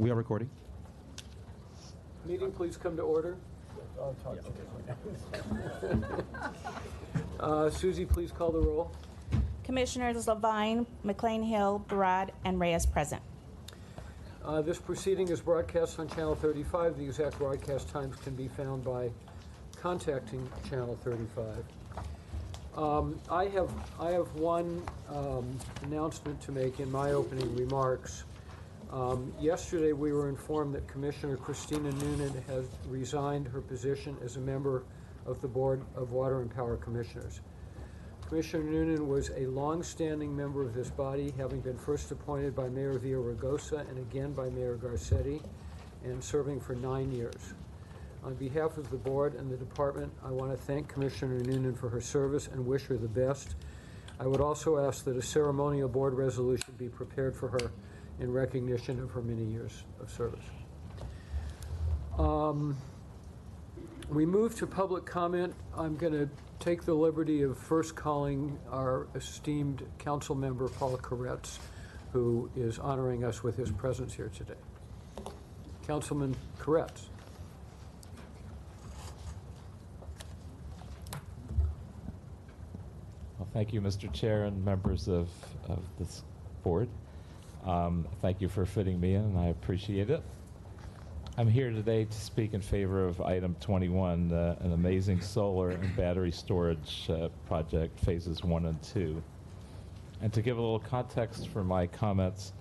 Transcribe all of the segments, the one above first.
We are recording. Meeting, please come to order. Susie, please call the roll. Commissioners Levine, McLean Hill, Barad, and Reyes present. This proceeding is broadcast on Channel 35. The exact broadcast times can be found by contacting Channel 35. I have one announcement to make in my opening remarks. Yesterday we were informed that Commissioner Christina Noonan has resigned her position as a member of the Board of Water and Power Commissioners. Commissioner Noonan was a long-standing member of this body, having been first appointed by Mayor Villaraigosa and again by Mayor Garcetti, and serving for 9 years. On behalf of the board and the department, I want to thank Commissioner Noonan for her service and wish her the best. I would also ask that a ceremonial board resolution be prepared for her in recognition of her many years of service. We move to public comment. I'm going to take the liberty of first calling our esteemed council member, Paul Koretz, who is honoring us with his presence here today. Councilman Koretz. Well, thank you, Mr. Chair and members of this board. Thank you for fitting me in, and I appreciate it. I'm here today to speak in favor of item 21, an amazing solar and battery storage project, phases 1 and 2. And to give a little context for my comments,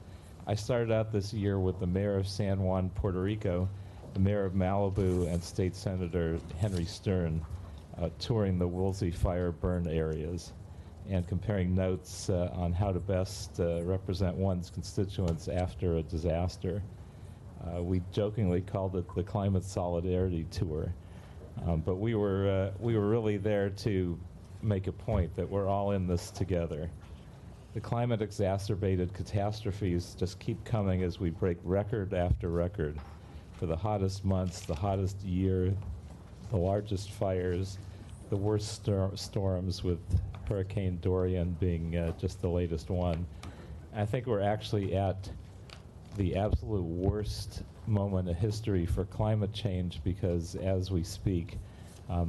I started out this year with the mayor of San Juan, Puerto Rico, the mayor of Malibu, and State Senator Henry Stern, touring the Woolsey fire burn areas and comparing notes on how to best represent one's constituents after a disaster. We jokingly called it the Climate Solidarity Tour, but we were really there to make a point that we're all in this together. The climate-exacerbated catastrophes just keep coming as we break record after record for the hottest months, the hottest year, the largest fires, the worst storms, with Hurricane Dorian being just the latest one. I think we're actually at the absolute worst moment in history for climate change, because as we speak,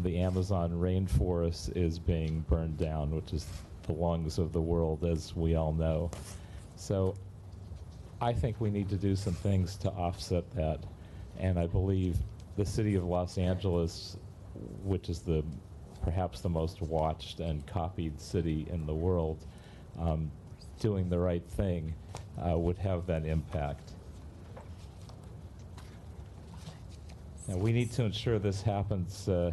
the Amazon rainforest is being burned down, which is the lungs of the world, as we all know. So I think we need to do some things to offset that, and I believe the city of Los Angeles, which is perhaps the most watched and copied city in the world, doing the right thing would have that impact. Now, we need to ensure this happens, and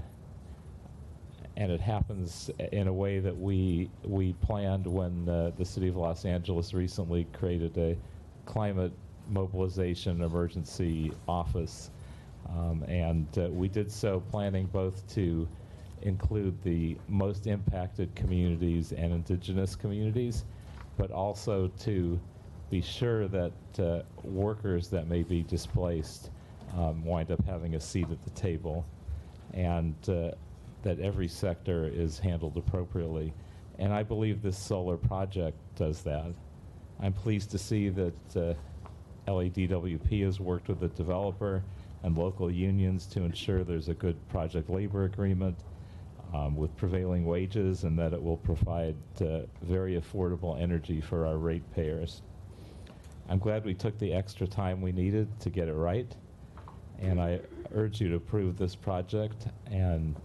it happens in a way that we planned when the city of Los Angeles recently created a climate mobilization emergency office, and we did so planning both to include the most impacted communities and indigenous communities, but also to be sure that workers that may be displaced wind up having a seat at the table, and that every sector is handled appropriately. And I believe this solar project does that. I'm pleased to see that LADWP has worked with the developer and local unions to ensure there's a good project labor agreement with prevailing wages, and that it will provide very affordable energy for our ratepayers. I'm glad we took the extra time we needed to get it right, and I urge you to approve this project and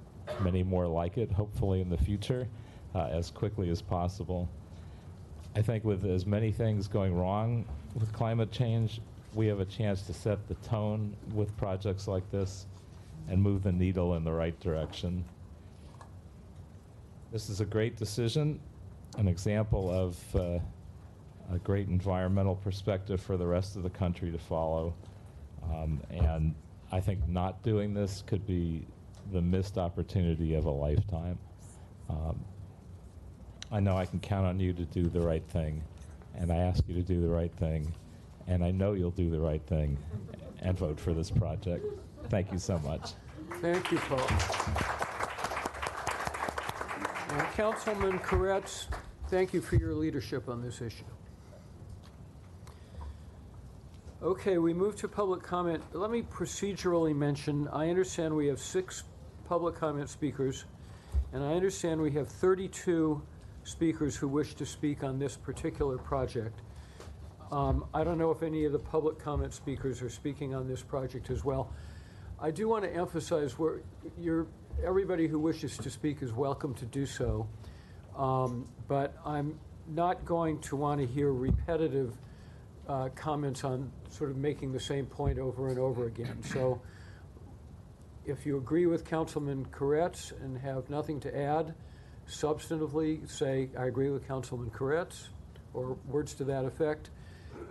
many more like it, hopefully in the future, as quickly as possible. I think with as many things going wrong with climate change, we have a chance to set the tone with projects like this and move the needle in the right direction. This is a great decision, an example of a great environmental perspective for the rest of the country to follow. And I think not doing this could be the missed opportunity of a lifetime. I know I can count on you to do the right thing, and I ask you to do the right thing, and I know you'll do the right thing and vote for this project. Thank you so much. Thank you, Paul. Councilman Koretz, thank you for your leadership on this issue. Okay, we move to public comment. Let me procedurally mention, I understand we have 6 public comment speakers, and I understand we have 32 speakers who wish to speak on this particular project. I don't know if any of the public comment speakers are speaking on this project as well. I do want to emphasize everybody who wishes to speak is welcome to do so, but I'm not going to want to hear repetitive comments on sort of making the same point over and over again. So if you agree with Councilman Koretz and have nothing to add, substantively say, I agree with Councilman Koretz, or words to that effect.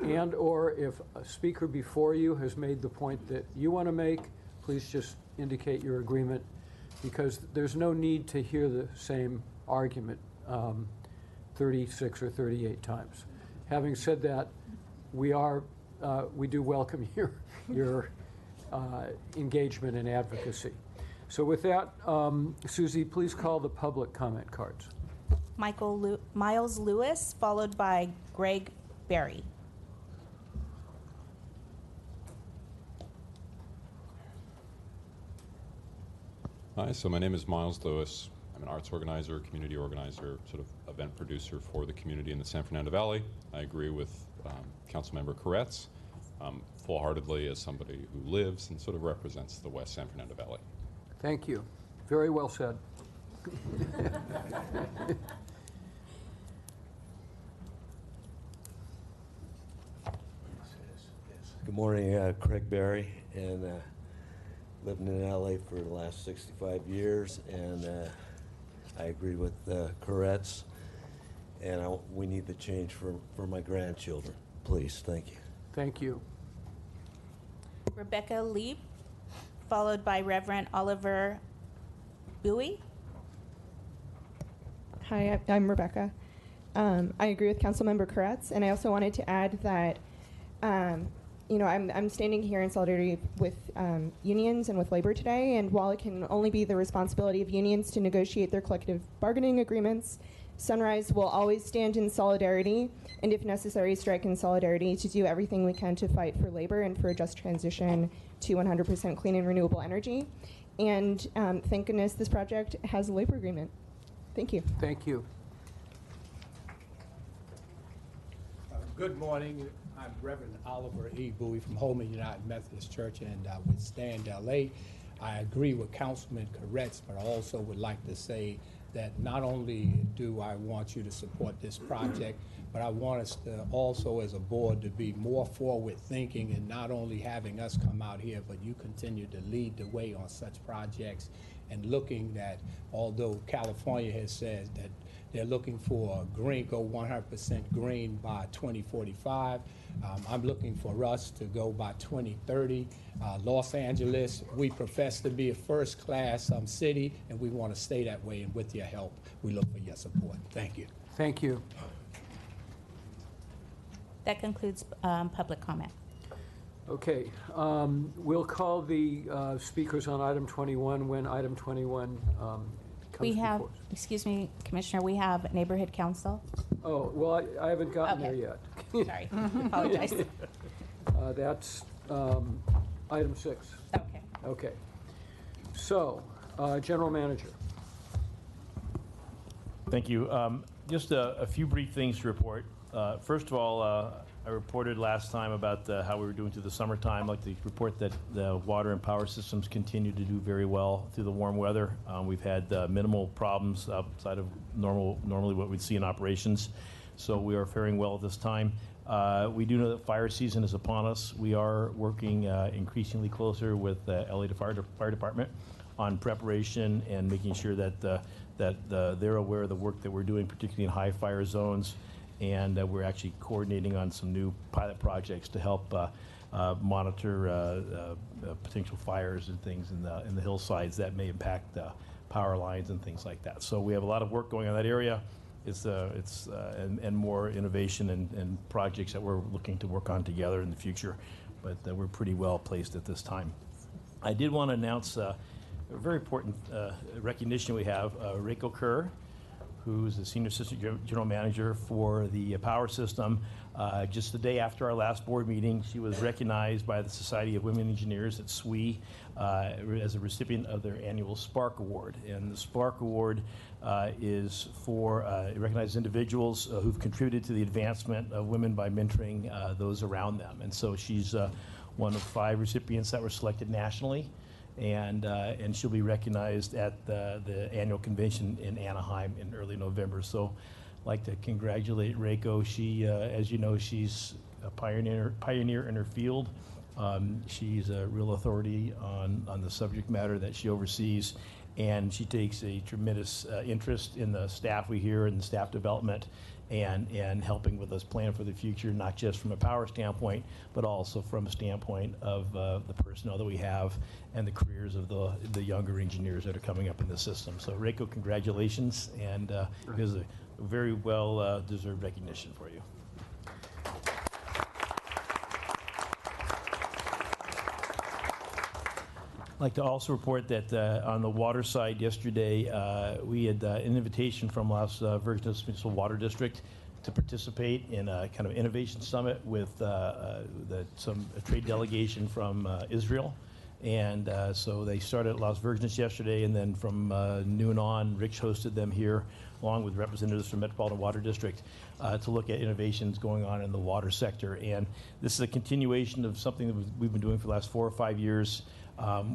And or if a speaker before you has made the point that you want to make, please just indicate your agreement, because there's no need to hear the same argument 36 or 38 times. Having said that, we do welcome your engagement and advocacy. So with that, Susie, please call the public comment cards. Miles Lewis, followed by Greg Berry. Hi, so my name is Miles Lewis. I'm an arts organizer, community organizer, sort of event producer for the community in the San Fernando Valley. I agree with Councilmember Koretz full-heartedly as somebody who lives and sort of represents the West San Fernando Valley. Thank you. Very well said. Good morning, Craig Berry, and living in LA for the last 65 years, and I agree with Koretz, and we need the change for my grandchildren. Please, thank you. Thank you. Rebecca Leap, followed by Reverend Oliver Bowie. Hi, I'm Rebecca. I agree with Councilmember Koretz, and I also wanted to add that, I'm standing here in solidarity with unions and with labor today, and while it can only be the responsibility of unions to negotiate their collective bargaining agreements, Sunrise will always stand in solidarity, and if necessary, strike in solidarity to do everything we can to fight for labor and for a just transition to 100% clean and renewable energy. And thank goodness this project has a labor agreement. Thank you. Thank you. Good morning. I'm Reverend Oliver E. Bowie from Holman United Methodist Church, and with Stand LA. I agree with Councilman Koretz, but I also would like to say that not only do I want you to support this project, but I want us to also as a board to be more forward thinking and not only having us come out here, but you continue to lead the way on such projects and looking that although California has said that they're looking for green, go 100% green by 2045. I'm looking for us to go by 2030. Los Angeles, we profess to be a first-class city, and we want to stay that way. And with your help, we look for your support. Thank you. Thank you. That concludes public comment. Okay, we'll call the speakers on item 21 when item 21 comes We have, before us. excuse me, Commissioner, we have Neighborhood Council. Oh, well, I haven't gotten there Okay. yet. Sorry, apologize. That's item 6. Okay. Okay. So, General Manager. Thank you. Just a few brief things to report. First of all, I reported last time about how we were doing through the summertime. I'd like to report that the water and power systems continue to do very well through the warm weather. We've had minimal problems outside of normally what we'd see in operations. So we are faring well at this time. We do know that fire season is upon us. We are working increasingly closer with LA Fire Department on preparation and making sure that they're aware of the work that we're doing, particularly in high fire zones. And we're actually coordinating on some new pilot projects to help monitor potential fires and things in the hillsides that may impact power lines and things like that. So we have a lot of work going on in that area. And more innovation and projects that we're looking to work on together in the future. But we're pretty well placed at this time. I did want to announce a very important recognition we have. Reiko Kerr, who's the Senior Assistant General Manager for the power system. Just the day after our last board meeting, she was recognized by the Society of Women Engineers at SWE as a recipient of their annual Spark Award. And the Spark Award is for recognized individuals who've contributed to the advancement of women by mentoring those around them. And so she's one of 5 recipients that were selected nationally. And she'll be recognized at the annual convention in Anaheim in early November. So I'd like to congratulate Reiko. She, as you know, she's a pioneer in her field. She's a real authority on the subject matter that she oversees, and she takes a tremendous interest in the staff we hear and the staff development and helping with us plan for the future, not just from a power standpoint, but also from a standpoint of the personnel that we have and the careers of the younger engineers that are coming up in the system. So Reiko, congratulations, and here's a very well deserved recognition for you. I'd like to also report that on the water side yesterday, we had an invitation from Las Virgenes Municipal Water District to participate in a kind of innovation summit with a trade delegation from Israel. And so they started at Las Virgenes yesterday, and then from noon on, Rich hosted them here, along with representatives from Metropolitan Water District, to look at innovations going on in the water sector. And this is a continuation of something that we've been doing for the last 4 or 5 years.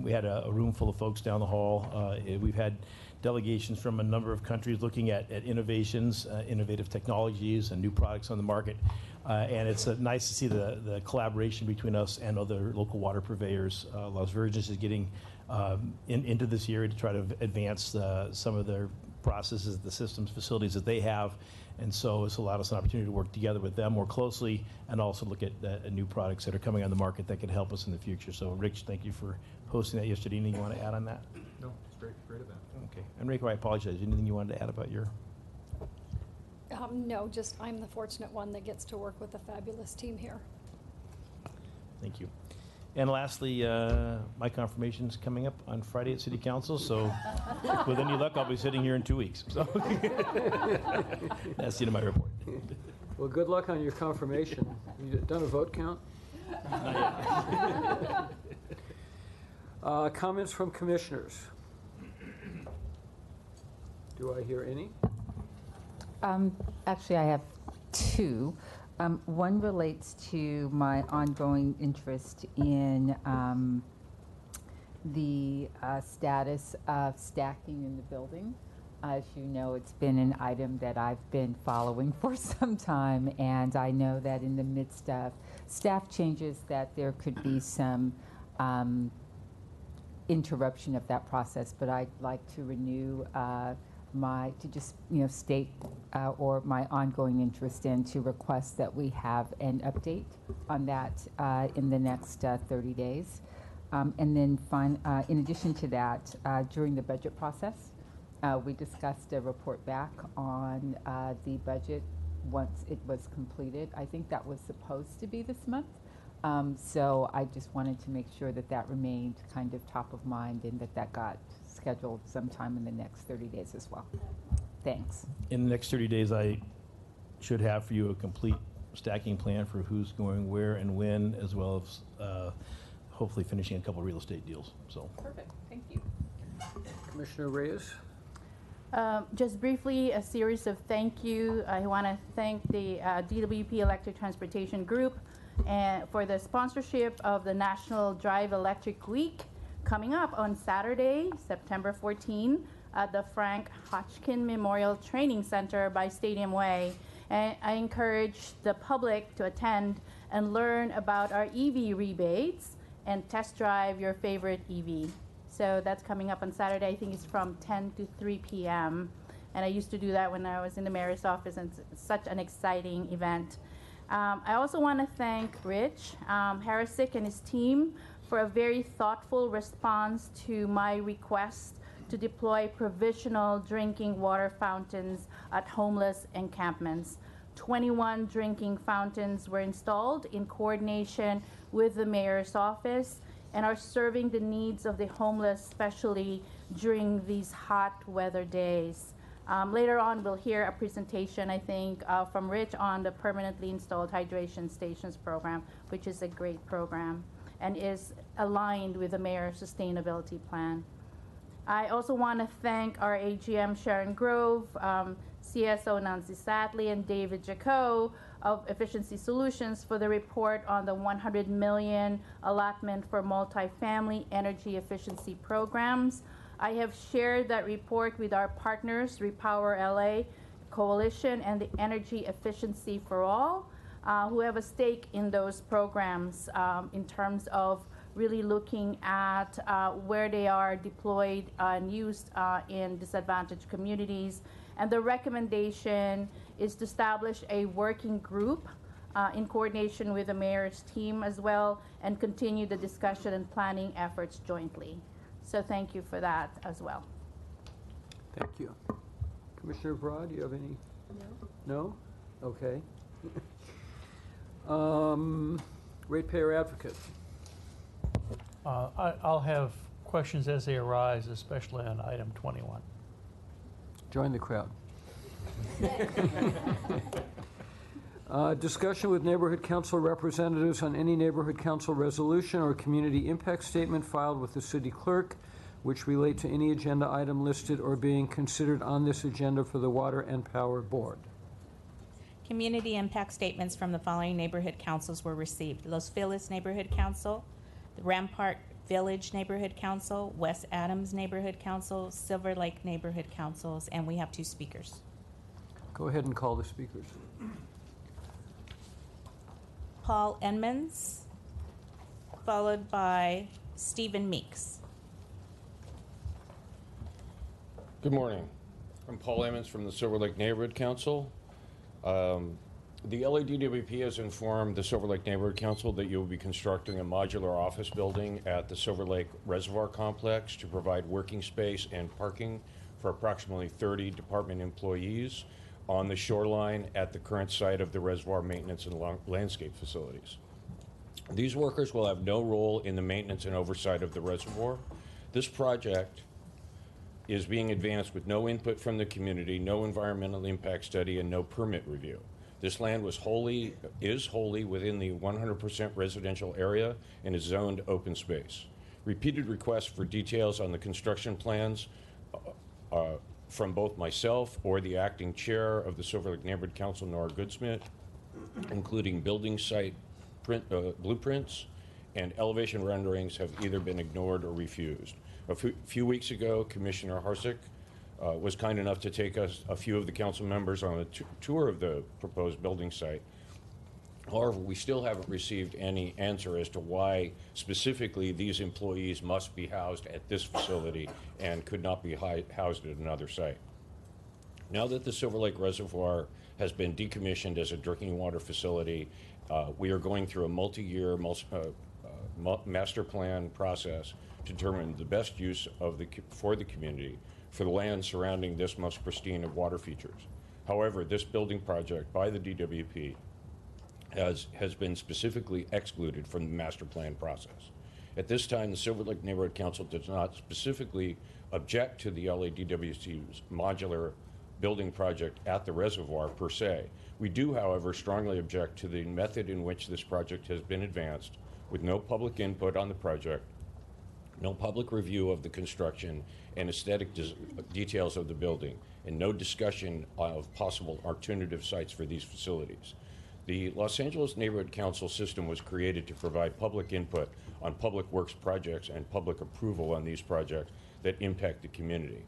We had a room full of folks down the hall. We've had delegations from a number of countries looking at innovations, innovative technologies, and new products on the market. And it's nice to see the collaboration between us and other local water purveyors. Las Virgenes is getting into this area to try to advance some of their processes, the systems, facilities that they have. And so it's allowed us an opportunity to work together with them more closely and also look at new products that are coming on the market that could help us in the future. So, Rich, thank you for hosting that yesterday. Anything you want to add on that? No, it's great event. Okay. Enrico, I apologize. Anything you wanted to add about your? No, just I'm the fortunate one that gets to work with a fabulous team here. Thank you. And lastly, my confirmation's coming up on Friday at City Council, so with any luck, I'll be sitting here in 2 weeks. So that's the end of my report. Well, good luck on your confirmation. You done a vote count? Comments from commissioners? Do I hear any? Actually, I have 2. One relates to my ongoing interest in the status of stacking in the building. As you know, it's been an item that I've been following for some time, and I know that in the midst of staff changes that there could be some interruption of that process, but I'd like to renew state or my ongoing interest in to request that we have an update on that in the next 30 days. And then in addition to that, during the budget process, we discussed a report back on the budget once it was completed. I think that was supposed to be this month. So I just wanted to make sure that that remained kind of top of mind and that got scheduled sometime in the next 30 days as well. Thanks. In the next 30 days, I should have for you a complete stacking plan for who's going where and when, as well as hopefully finishing a couple of real estate deals. So Perfect. Thank you. Commissioner Reyes? Just briefly, a series of thank you. I want to thank the DWP Electric Transportation Group and for the sponsorship of the National Drive Electric Week coming up on Saturday, September 14, at the Frank Hotchkin Memorial Training Center by Stadium Way. And I encourage the public to attend and learn about our EV rebates and test drive your favorite EV. So that's coming up on Saturday. I think it's from 10 to 3 p.m. And I used to do that when I was in the mayor's office, and it's such an exciting event. I also want to thank Rich Harisick and his team for a very thoughtful response to my request to deploy provisional drinking water fountains at homeless encampments. 21 drinking fountains were installed in coordination with the mayor's office and are serving the needs of the homeless, especially during these hot weather days. Later on, we'll hear a presentation, I think, from Rich on the permanently installed hydration stations program, which is a great program and is aligned with the mayor's sustainability plan. I also want to thank our AGM Sharon Grove, CSO Nancy Satley, and David Jaco of Efficiency Solutions for the report on the 100 million allotment for multifamily energy efficiency programs. I have shared that report with our partners, Repower LA Coalition and the Energy Efficiency for All, who have a stake in those programs in terms of really looking at where they are deployed and used in disadvantaged communities. And the recommendation is to establish a working group in coordination with the mayor's team as well, and continue the discussion and planning efforts jointly. So thank you for that as well. Thank you. Commissioner Broad, do you have any? No? No? Okay. Ratepayer advocate. I'll have questions as they arise, especially on item 21. Join the crowd. Discussion with neighborhood council representatives on any neighborhood council resolution or community impact statement filed with the city clerk, which relate to any agenda item listed or being considered on this agenda for the Water and Power Board. Community impact statements from the following neighborhood councils were received: Los Feliz Neighborhood Council, the Rampart Village Neighborhood Council, West Adams Neighborhood Council, Silver Lake Neighborhood Councils, and we have 2 speakers. Go ahead and call the speakers. Paul Edmonds, followed by Stephen Meeks. Good morning. I'm Paul Emmons from the Silver Lake Neighborhood Council. The LADWP has informed the Silver Lake Neighborhood Council that you will be constructing a modular office building at the Silver Lake Reservoir Complex to provide working space and parking for approximately 30 department employees on the shoreline at the current site of the reservoir maintenance and landscape facilities. These workers will have no role in the maintenance and oversight of the reservoir. This project is being advanced with no input from the community, no environmental impact study, and no permit review. This land is wholly within the 100% residential area and is zoned open space. Repeated requests for details on the construction plans from both myself or the acting chair of the Silver Lake Neighborhood Council, Nora Goodsmith, including building site blueprints and elevation renderings, have either been ignored or refused. A few weeks ago, Commissioner Harsick was kind enough to take us, a few of the council members, on a tour of the proposed building site. However, we still haven't received any answer as to why specifically these employees must be housed at this facility and could not be housed at another site. Now that the Silver Lake Reservoir has been decommissioned as a drinking water facility, we are going through a multi-year master plan process to determine the best use of for the community for the land surrounding this most pristine of water features. However, this building project by the DWP has been specifically excluded from the master plan process. At this time, the Silver Lake Neighborhood Council does not specifically object to the LADWC's modular building project at the reservoir per se. We do, however, strongly object to the method in which this project has been advanced, with no public input on the project, no public review of the construction and aesthetic details of the building, and no discussion of possible alternative sites for these facilities. The Los Angeles Neighborhood Council system was created to provide public input on public works projects and public approval on these projects that impact the community.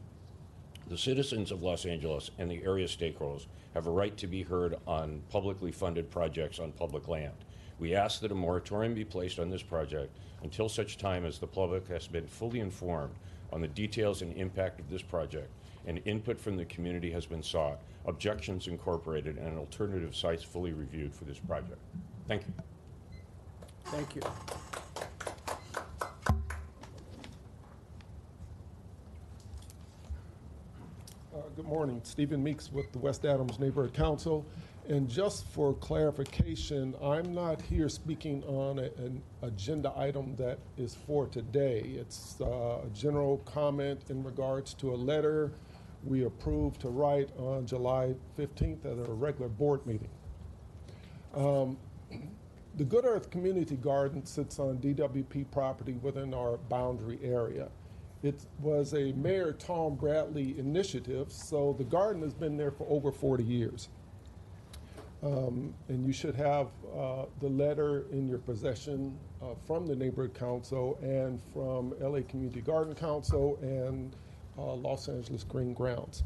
The citizens of Los Angeles and the area stakeholders have a right to be heard on publicly funded projects on public land. We ask that a moratorium be placed on this project until such time as the public has been fully informed on the details and impact of this project, and input from the community has been sought, objections incorporated, and alternative sites fully reviewed for this project. Thank you. Thank you. Good morning. Stephen Meeks with the West Adams Neighborhood Council. And just for clarification, I'm not here speaking on an agenda item that is for today. It's a general comment in regards to a letter we approved to write on July 15th at a regular board meeting. The Good Earth Community Garden sits on DWP property within our boundary area. It was a Mayor Tom Bradley initiative, so the garden has been there for over 40 years. And you should have the letter in your possession from the Neighborhood Council and from LA Community Garden Council and Los Angeles Green Grounds.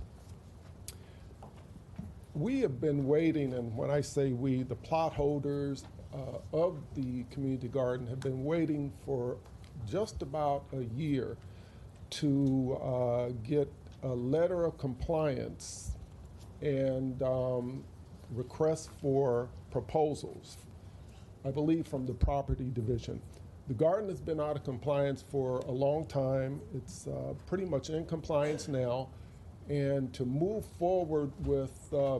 We have been waiting, and when I say we, the plot holders of the community garden have been waiting for just about a year to get a letter of compliance and requests for proposals, I believe from the property division. The garden has been out of compliance for a long time. It's pretty much in compliance now. And to move forward with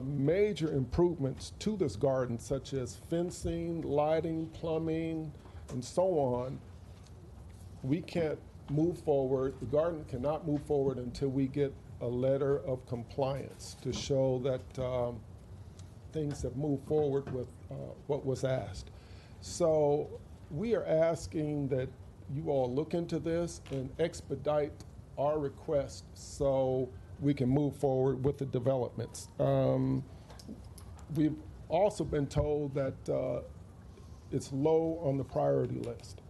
major improvements to this garden, such as fencing, lighting, plumbing, and so on, we can't move forward. The garden cannot move forward until we get a letter of compliance to show that things have moved forward with what was asked. So we are asking that you all look into this and expedite our request so we can move forward with the developments. We've also been told that it's low on the priority list.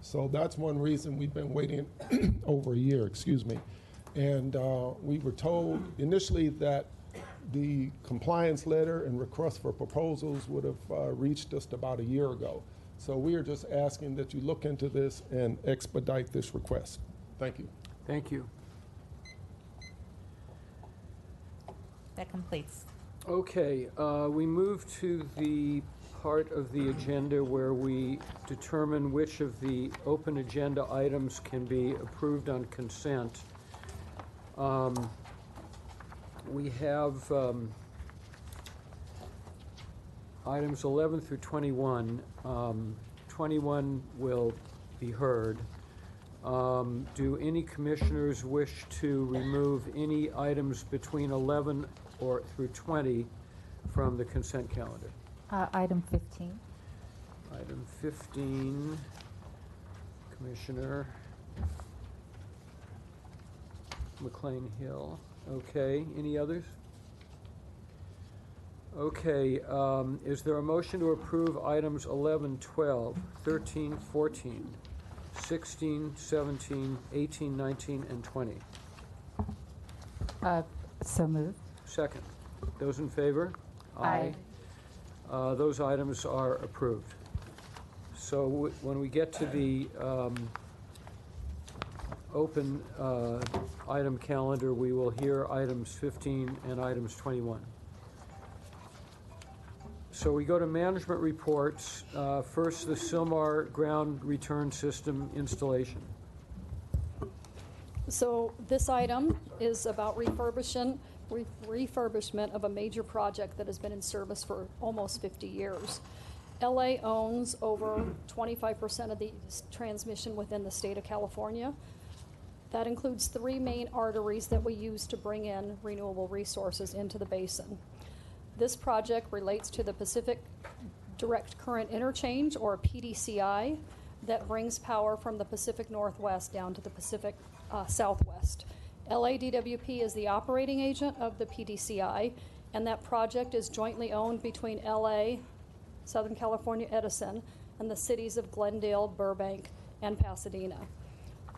So that's one reason we've been waiting over a year, excuse me. And we were told initially that the compliance letter and request for proposals would have reached us about a year ago. So we are just asking that you look into this and expedite this request. Thank you. Thank you. That completes. Okay, we move to the part of the agenda where we determine which of the open agenda items can be approved on consent. We have items 11 through 21. 21 will be heard. Do any commissioners wish to remove any items between 11 or through 20 from the consent calendar? Item 15. Item 15, Commissioner McLean Hill. Okay, any others? Okay, is there a motion to approve items 11, 12, 13, 14, 16, 17, 18, 19, and 20? So moved. Second. Those in favor? Aye. Those items are approved. So when we get to the open item calendar, we will hear items 15 and items 21. So we go to management reports. First, the Sylmar ground return system installation. So this item is about refurbishment of a major project that has been in service for almost 50 years. LA owns over 25% of the transmission within the state of California. That includes 3 main arteries that we use to bring in renewable resources into the basin. This project relates to the Pacific Direct Current Interchange, or PDCI, that brings power from the Pacific Northwest down to the Pacific Southwest. LADWP is the operating agent of the PDCI, and that project is jointly owned between LA, Southern California Edison, and the cities of Glendale, Burbank, and Pasadena.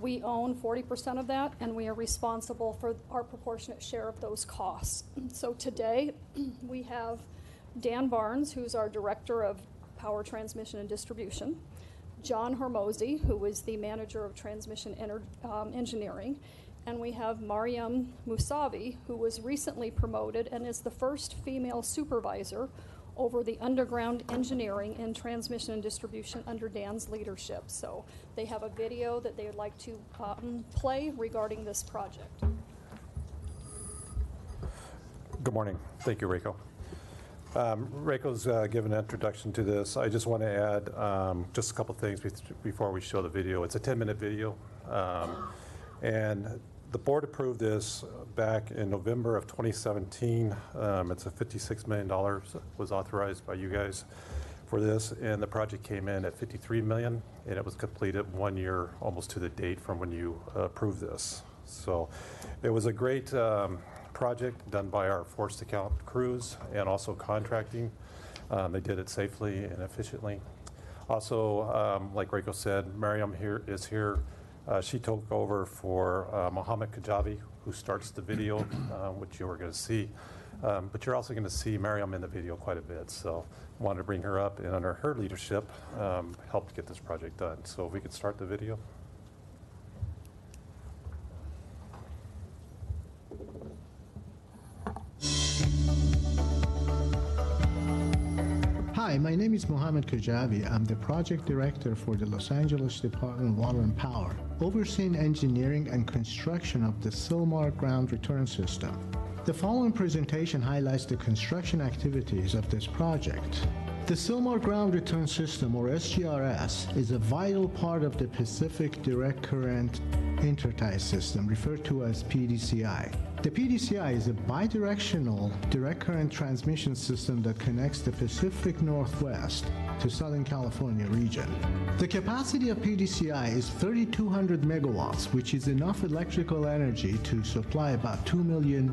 We own 40% of that, and we are responsible for our proportionate share of those costs. So today, we have Dan Barnes, who's our Director of Power Transmission and Distribution, John Hermosi, who is the Manager of Transmission Engineering, and we have Mariam Musavi, who was recently promoted and is the first female supervisor over the underground engineering and transmission and distribution under Dan's leadership. So they have a video that they would like to play regarding this project. Good morning. Thank you, Reiko. Reiko's given an introduction to this. I just want to add just a couple things before we show the video. It's a 10-minute video. And The board approved this back in November of 2017. It's a $56 million was authorized by you guys for this, and the project came in at $53 million, and it was completed 1 year almost to the date from when you approved this. So it was a great project done by our forced account crews and also contracting. They did it safely and efficiently. Also, like Reiko said, Miriam is here. She took over for Mohammed Kajabi, who starts the video, which you are going to see. But you're also going to see Miriam in the video quite a bit. So I wanted to bring her up, and under her leadership, helped get this project done. So if we could start the video. Hi, my name is Mohammed Kajabi. I'm the project director for the Los Angeles Department of Water and Power, overseeing engineering and construction of the Sylmar ground return system. The following presentation highlights the construction activities of this project. The Sylmar ground return system, or SGRS, is a vital part of the Pacific Direct Current Intertie system, referred to as PDCI. The PDCI is a bidirectional direct current transmission system that connects the Pacific Northwest to Southern California region. The capacity of PDCI is 3,200 megawatts, which is enough electrical energy to supply about 2 million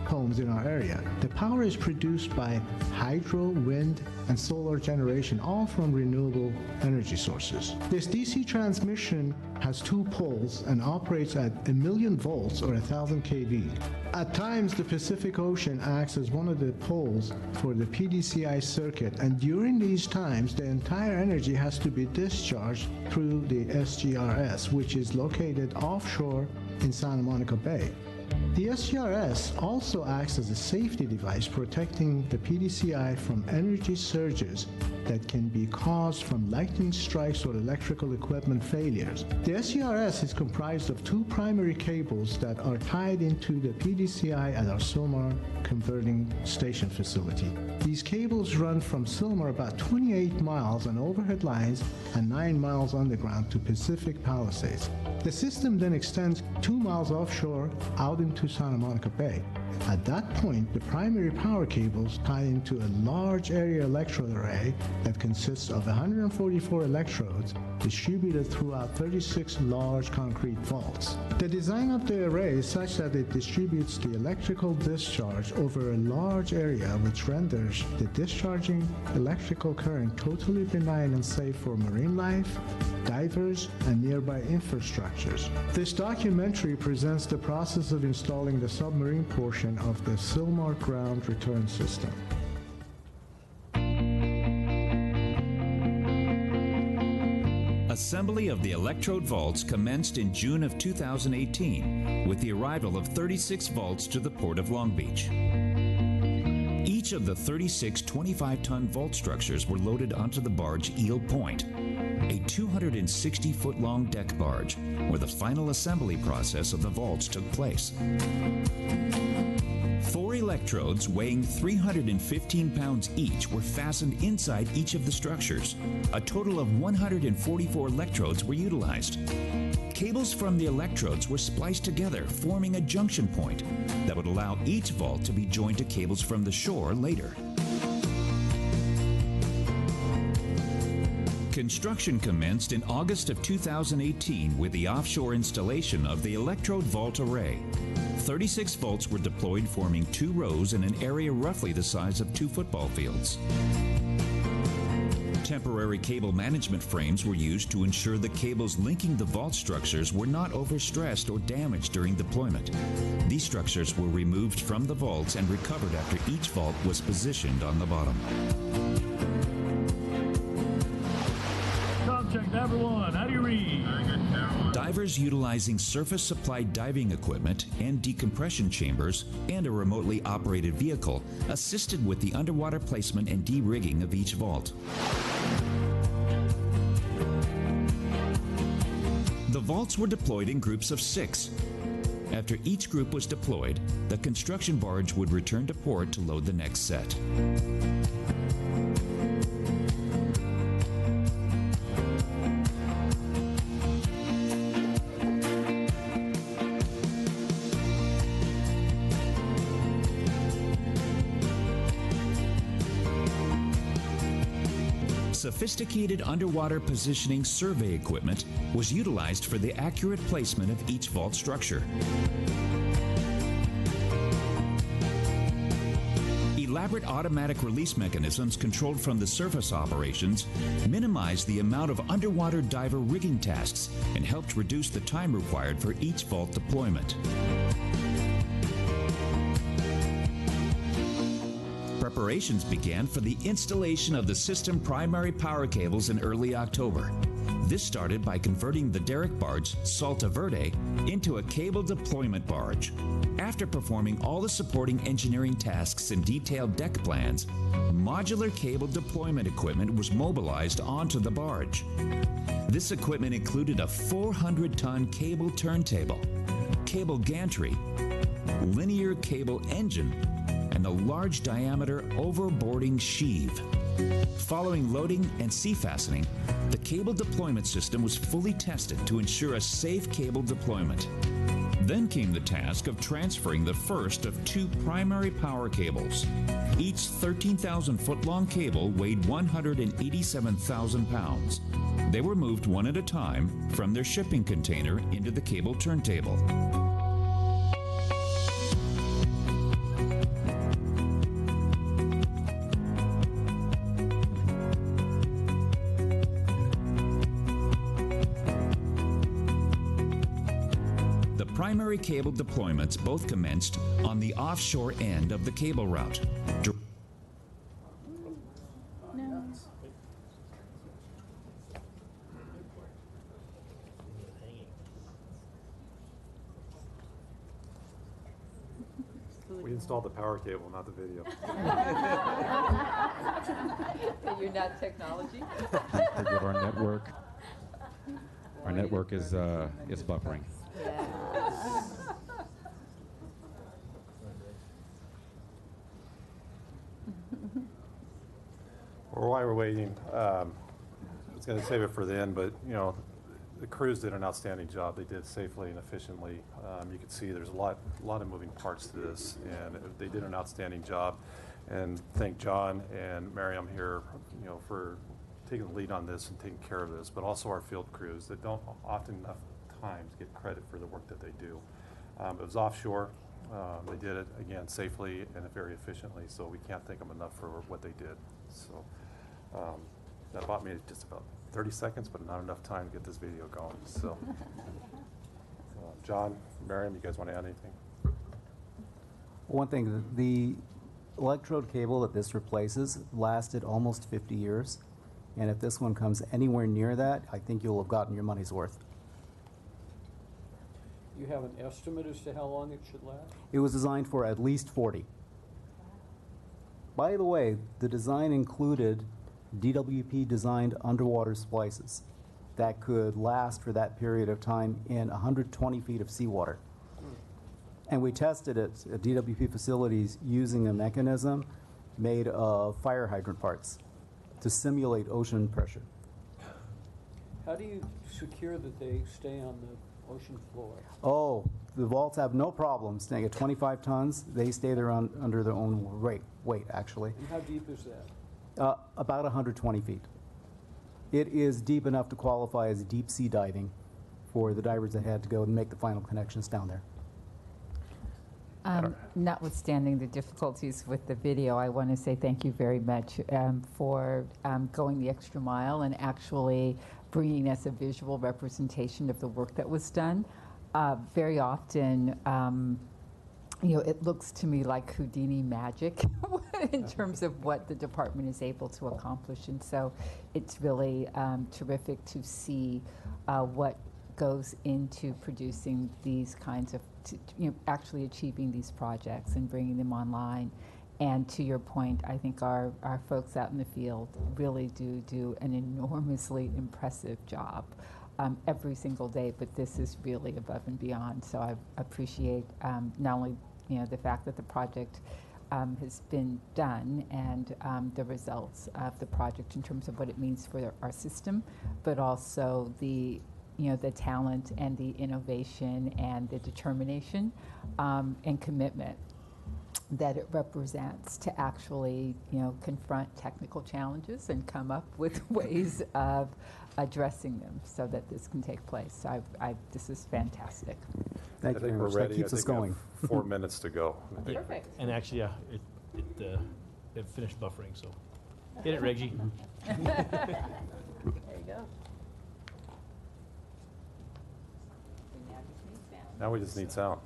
homes in our area. The power is produced by hydro, wind, and solar generation, all from renewable energy sources. This DC transmission has 2 poles and operates at 1,000,000 volts or 1,000 kV. At times, the Pacific Ocean acts as one of the poles for the PDCI circuit, and during these times, the entire energy has to be discharged through the SGRS, which is located offshore in Santa Monica Bay. The SGRS also acts as a safety device protecting the PDCI from energy surges that can be caused from lightning strikes or electrical equipment failures. The SGRS is comprised of 2 primary cables that are tied into the PDCI at our Sylmar converting station facility. These cables run from Sylmar about 28 miles on overhead lines and 9 miles underground to Pacific Palisades. The system then extends 2 miles offshore out into Santa Monica Bay. At that point, the primary power cables tie into a large area electrode array that consists of 144 electrodes distributed throughout 36 large concrete vaults. The design of the array is such that it distributes the electrical discharge over a large area, which renders the discharging electrical current totally benign and safe for marine life, divers, and nearby infrastructures. This documentary presents the process of installing the submarine portion of the Sylmar ground return system. Assembly of the electrode vaults commenced in June of 2018 with the arrival of 36 vaults to the Port of Long Beach. Each of the 36 25-ton vault structures were loaded onto the barge Eel Point, a 260-foot-long deck barge where the final assembly process of the vaults took place. 4 electrodes weighing 315 pounds each were fastened inside each of the structures. A total of 144 electrodes were utilized. Cables from the electrodes were spliced together, forming a junction point that would allow each vault to be joined to cables from the shore later. Construction commenced in August of 2018 with the offshore installation of the electrode vault array. 36 vaults were deployed, forming 2 rows in an area roughly the size of 2 football fields. Temporary cable management frames were used to ensure the cables linking the vault structures were not overstressed or damaged during deployment. These structures were removed from the vaults and recovered after each vault was positioned on the bottom. Check number 1. How do you read? Divers utilizing surface-supplied diving equipment and decompression chambers and a remotely operated vehicle assisted with the underwater placement and de-rigging of each vault. The vaults were deployed in groups of 6. After each group was deployed, the construction barge would return to port to load the next set. sophisticated underwater positioning survey equipment was utilized for the accurate placement of each vault structure. Elaborate automatic release mechanisms controlled from the surface operations minimized the amount of underwater diver rigging tasks and helped reduce the time required for each vault deployment. Preparations began for the installation of the system primary power cables in early October. This started by converting the derrick barge, Salta Verde, into a cable deployment barge. After performing all the supporting engineering tasks and detailed deck plans, modular cable deployment equipment was mobilized onto the barge. This equipment included a 400-ton cable turntable, cable gantry, linear cable engine, and a large diameter overboarding sheave. Following loading and sea fastening, the cable deployment system was fully tested to ensure a safe cable deployment. Then came the task of transferring the first of 2 primary power cables. Each 13,000-foot-long cable weighed 187,000 pounds. They were moved one at a time from their shipping container into the cable turntable. Primary cable deployments both commenced on the offshore end of the cable route. We installed the power cable, not the video. You're not technology? Forgive our network. Our network is buffering. Well, while we're waiting, I was going to save it for the end, but you know, the crews did an outstanding job. They did safely and efficiently. You can see there's a lot of moving parts to this, and they did an outstanding job. And thank John and Miriam here, you know, for taking the lead on this and taking care of this, but also our field crews that don't often enough times get credit for the work that they do. It was offshore. They did it, again, safely and very efficiently, so we can't thank them enough for what they did. So that bought me just about 30 seconds, but not enough time to get this video going. So, John, Miriam, you guys want to add anything? One thing, the electrode cable that this replaces lasted almost 50 years. And if this one comes anywhere near that, I think you'll have gotten your money's worth. You have an estimate as to how long it should last? It was designed for at least 40. By the way, the design included DWP designed underwater splices that could last for that period of time in 120 feet of seawater. And we tested it at DWP facilities using a mechanism made of fire hydrant parts to simulate ocean pressure. How do you secure that they stay on the ocean floor? Oh, the vaults have no problem staying at 25 tons. They stay there under their own weight, actually. And how deep is that? About 120 feet. It is deep enough to qualify as deep sea diving for the divers that had to go and make the final connections down there. Notwithstanding the difficulties with the video, I want to say thank you very much for going the extra mile and actually bringing us a visual representation of the work that was done. Very often, you know, it looks to me like Houdini magic in terms of what the department is able to accomplish. And so it's really terrific to see what goes into producing these kinds of, you know, actually achieving these projects and bringing them online. And to your point, I think our folks out in the field really do an enormously impressive job every single day, but this is really above and beyond. So I appreciate not only, you know, the fact that the project has been done and the results of the project in terms of what it means for our system, but also the, you know, the talent and the innovation and the determination and commitment that it represents to actually, confront technical challenges and come up with ways of addressing them so that this can take place. So this is fantastic. I Thank you think very we're much. ready. That keeps I us think we going. have 4 minutes to go. Perfect. And actually, yeah, it finished buffering, so hit it, Reggie. There you go. Now we just need sound.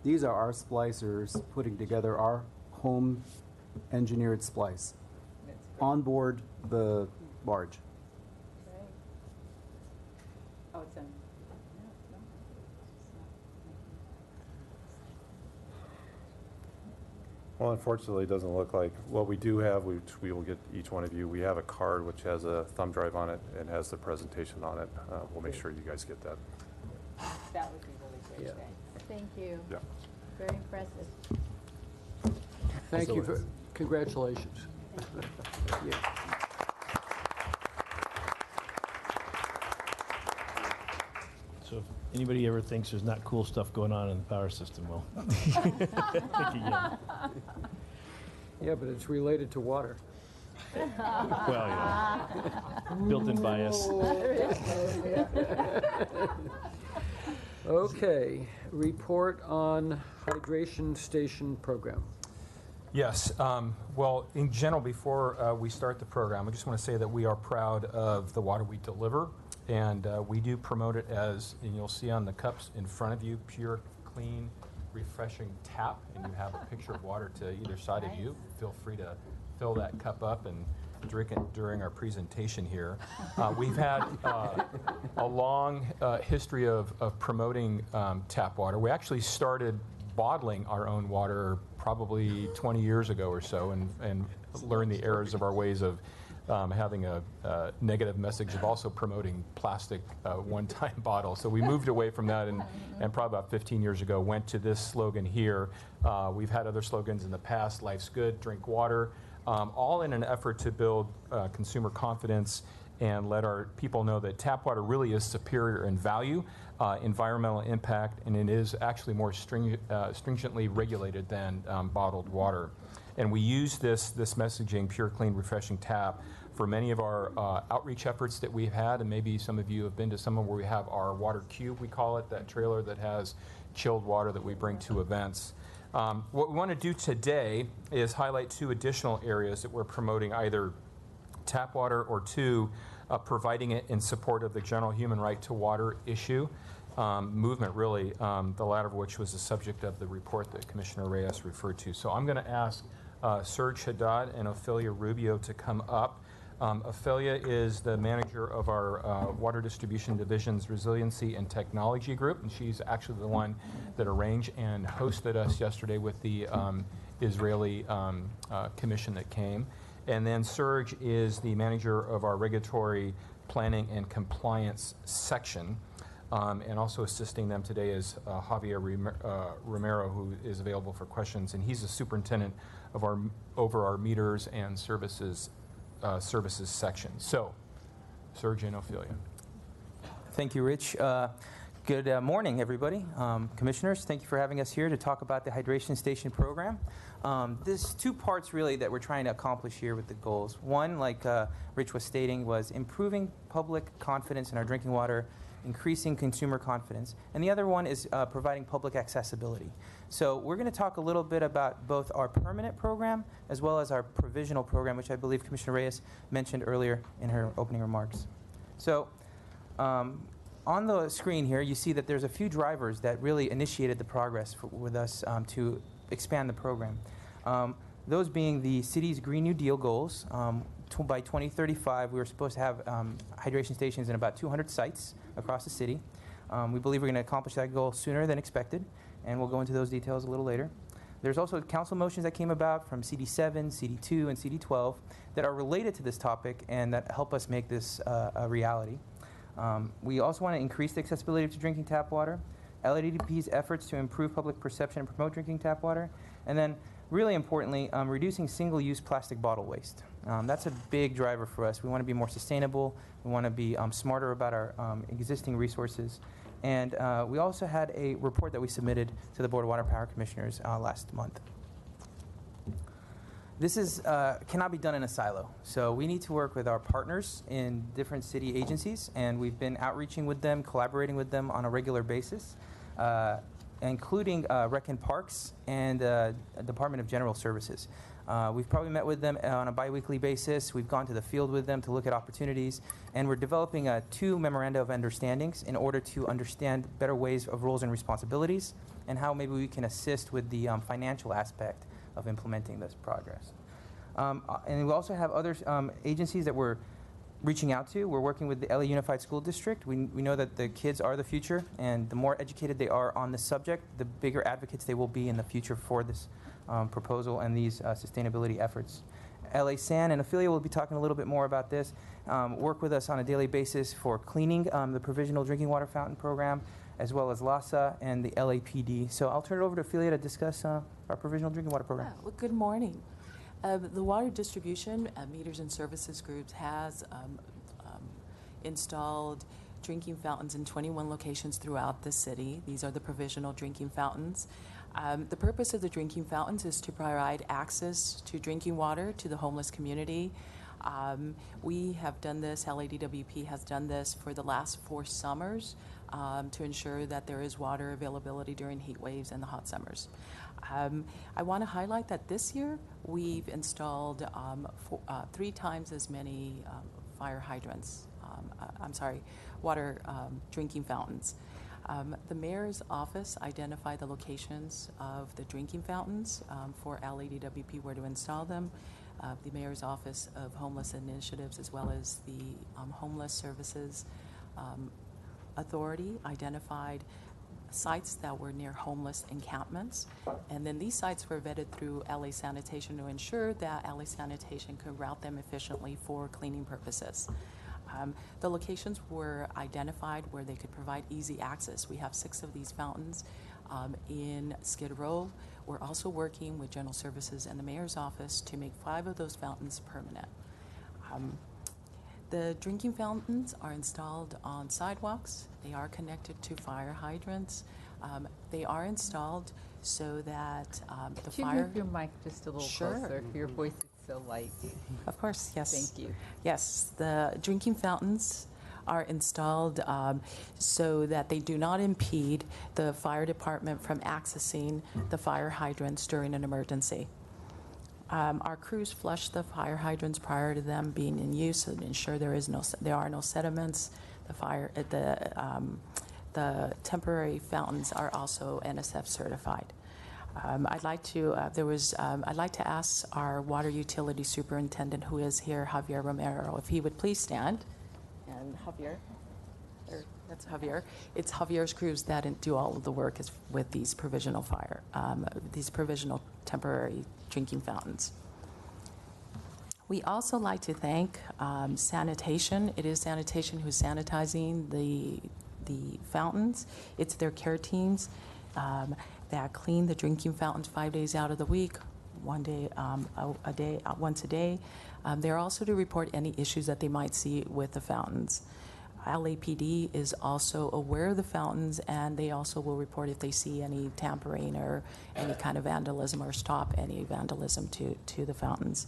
These are our splicers putting together our home engineered splice on board the barge. Oh, it's on. Well, unfortunately, it doesn't look like. What we do have, which we will get each one of you, we have a card which has a thumb drive on it and has the presentation on it. We'll make sure you guys get that. That would be really great. Thank you. Yeah. Very impressive. Thank you. Congratulations. Yeah. So if anybody ever thinks there's not cool stuff going on in the power system, well, think again. Yeah, but it's related to water. Well, built-in bias. Okay, report on hydration station program. Yes. Well, in general, before we start the program, I just want to say that we are proud of the water we deliver, and we do promote it as, and you'll see on the cups in front of you, pure, clean, refreshing tap, and you have a picture of water to either side of you. Feel free to fill that cup up and drink it during our presentation here. We've had a long history of promoting tap water. We actually started bottling our own water probably 20 years ago or so, and learned the errors of our ways of having a negative message of also promoting plastic one-time bottles. So we moved away from that, and probably about 15 years ago went to this slogan here. We've had other slogans in the past: life's good, drink water, all in an effort to build consumer confidence and let our people know that tap water really is superior in value, environmental impact, and it is actually more stringently regulated than bottled water. And we use this messaging, pure, clean, refreshing tap, for many of our outreach efforts that we've had, and maybe some of you have been to some where we have our water cube, we call it, that trailer that has chilled water that we bring to events. What we want to do today is highlight 2 additional areas that we're promoting, either tap water or 2, providing it in support of the general human right to water issue movement, really, the latter of which was the subject of the report that Commissioner Reyes referred to. So I'm going to ask Serge Haddad and Ophelia Rubio to come up. Ophelia is the manager of our Water Distribution Division's Resiliency and Technology Group, and she's actually the one that arranged and hosted us yesterday with the Israeli commission that came. And then Serge is the manager of our Regulatory Planning and Compliance section. And also assisting them today is Javier Romero, who is available for questions, and he's the superintendent of our meters and services section. So, Serge and Ophelia. Thank you, Rich. Good morning, everybody. Commissioners, thank you for having us here to talk about the hydration station program. There's 2 parts really that we're trying to accomplish here with the goals. One, like Rich was stating, was improving public confidence in our drinking water, increasing consumer confidence, and the other one is providing public accessibility. So we're going to talk a little bit about both our permanent program as well as our provisional program, which I believe Commissioner Reyes mentioned earlier in her opening remarks. So on the screen here, you see that there's a few drivers that really initiated the progress with us to expand the program. Those being the city's Green New Deal goals. By 2035, we were supposed to have hydration stations in about 200 sites across the city. We believe we're going to accomplish that goal sooner than expected, and we'll go into those details a little later. There's also council motions that came about from CD7, CD2, and CD12 that are related to this topic and that help us make this a reality. We also want to increase the accessibility to drinking tap water, LADP's efforts to improve public perception and promote drinking tap water, and then really importantly, reducing single-use plastic bottle waste. That's a big driver for us. We want to be more sustainable. We want to be smarter about our existing resources. And we also had a report that we submitted to the Board of Water and Power Commissioners last month. This is cannot be done in a silo. So we need to work with our partners in different city agencies, and we've been outreaching with them, collaborating with them on a regular basis, including Rec and Parks and Department of General Services. We've probably met with them on a biweekly basis. We've gone to the field with them to look at opportunities, and we're developing 2 memoranda of understandings in order to understand better ways of roles and responsibilities and how maybe we can assist with the financial aspect of implementing this progress. And we also have other agencies that we're reaching out to. We're working with the LA Unified School District. We know that the kids are the future, and the more educated they are on this subject, the bigger advocates they will be in the future for this proposal and these sustainability efforts. LA San and Ophelia will be talking a little bit more about this. Work with us on a daily basis for cleaning the Provisional Drinking Water Fountain Program, as well as LASA and the LAPD. So I'll turn it over to Ophelia to discuss our Provisional Drinking Water Program. Well, good morning. The Water Distribution Meters and Services Group has installed drinking fountains in 21 locations throughout the city. These are the provisional drinking fountains. The purpose of the drinking fountains is to provide access to drinking water to the homeless community. We have done this, LADWP has done this for the last 4 summers to ensure that there is water availability during heat waves and the hot summers. I want to highlight that this year we've installed 3 times as many fire hydrants, water drinking fountains. The mayor's office identified the locations of the drinking fountains for LADWP where to install them. The mayor's office of homeless initiatives, as well as the homeless services authority, identified sites that were near homeless encampments, and then these sites were vetted through LA Sanitation to ensure that LA Sanitation could route them efficiently for cleaning purposes. The locations were identified where they could provide easy access. We have 6 of these fountains in Skid Row. We're also working with General Services and the Mayor's Office to make 5 of those fountains permanent. The drinking fountains are installed on sidewalks. They are connected to fire hydrants. They are installed so that the Could you fire... move your mic just a little closer? Your voice is so light. Of course, yes. Thank you. Yes, the drinking fountains are installed so that they do not impede the fire department from accessing the fire hydrants during an emergency. Our crews flush the fire hydrants prior to them being in use to ensure there are no sediments. The temporary fountains are also NSF certified. I'd like to ask our water utility superintendent, who is here, Javier Romero, if he would please stand. And Javier, that's Javier. It's Javier's crews that do all of the work with these provisional temporary drinking fountains. We also like to thank sanitation. It is sanitation who's sanitizing the fountains. It's their care teams that clean the drinking fountains 5 days out of the week, once a day. They're also to report any issues that they might see with the fountains. LAPD is also aware of the fountains, and they also will report if they see any tampering or any kind of vandalism, or stop any vandalism to the fountains.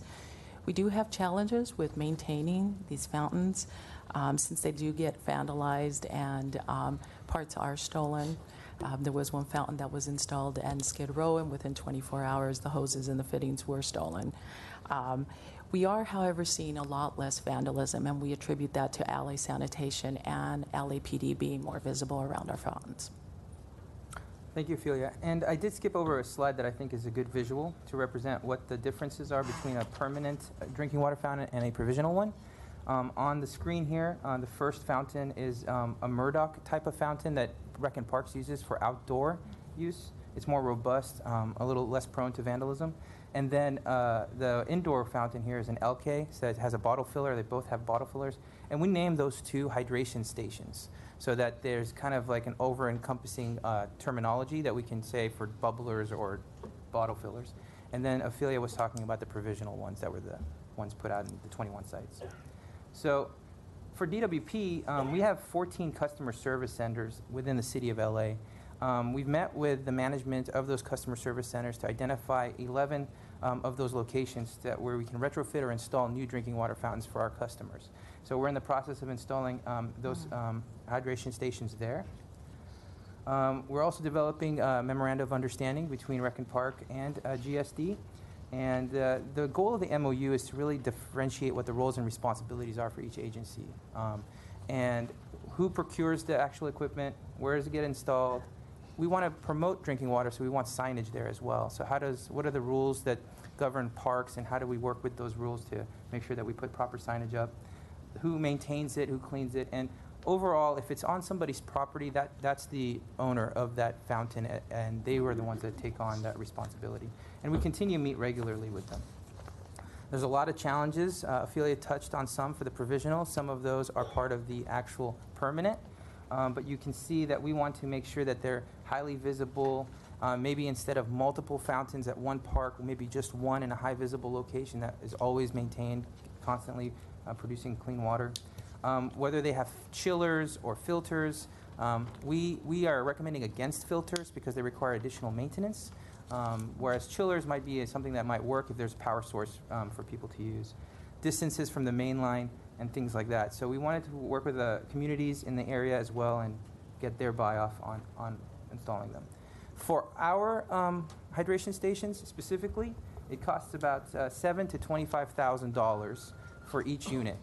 We do have challenges with maintaining these fountains since they do get vandalized and parts are stolen. There was one fountain that was installed in Skid Row, and within 24 hours the hoses and the fittings were stolen. We are, however, seeing a lot less vandalism, and we attribute that to LA Sanitation and LAPD being more visible around our fountains. Thank you, Ophelia. And I did skip over a slide that I think is a good visual to represent what the differences are between a permanent drinking water fountain and a provisional one. On the screen here, the first fountain is a Murdoch type of fountain that Rec and Parks uses for outdoor use. It's more robust, a little less prone to vandalism. And then the indoor fountain here is an LK, so it has a bottle filler. They both have bottle fillers. And we named those 2 hydration stations so that there's kind of like an over-encompassing terminology that we can say for bubblers or bottle fillers. And then Ophelia was talking about the provisional ones that were the ones put out in the 21 sites. So for DWP, we have 14 customer service centers within the city of LA. We've met with the management of those customer service centers to identify 11 of those locations where we can retrofit or install new drinking water fountains for our customers. So we're in the process of installing those hydration stations there. We're also developing a memorandum of understanding between Rec and Park and GSD. And the goal of the MOU is to really differentiate what the roles and responsibilities are for each agency. And who procures the actual equipment, where does it get installed. We want to promote drinking water, so we want signage there as well. So what are the rules that govern parks, and how do we work with those rules to make sure that we put proper signage up? Who maintains it, who cleans it, and overall, if it's on somebody's property, that's the owner of that fountain, and they were the ones that take on that responsibility. And we continue to meet regularly with them. There's a lot of challenges. Ophelia touched on some for the provisional. Some of those are part of the actual permanent. But you can see that we want to make sure that they're highly visible. Maybe instead of multiple fountains at one park, maybe just one in a high visible location that is always maintained, constantly producing clean water. Whether they have chillers or filters, we are recommending against filters because they require additional maintenance, whereas chillers might be something that might work if there's a power source for people to use. Distances from the main line and things like that. So we wanted to work with the communities in the area as well and get their buy-off on installing them. For our hydration stations specifically, it costs about $7,000 to $25,000 for each unit.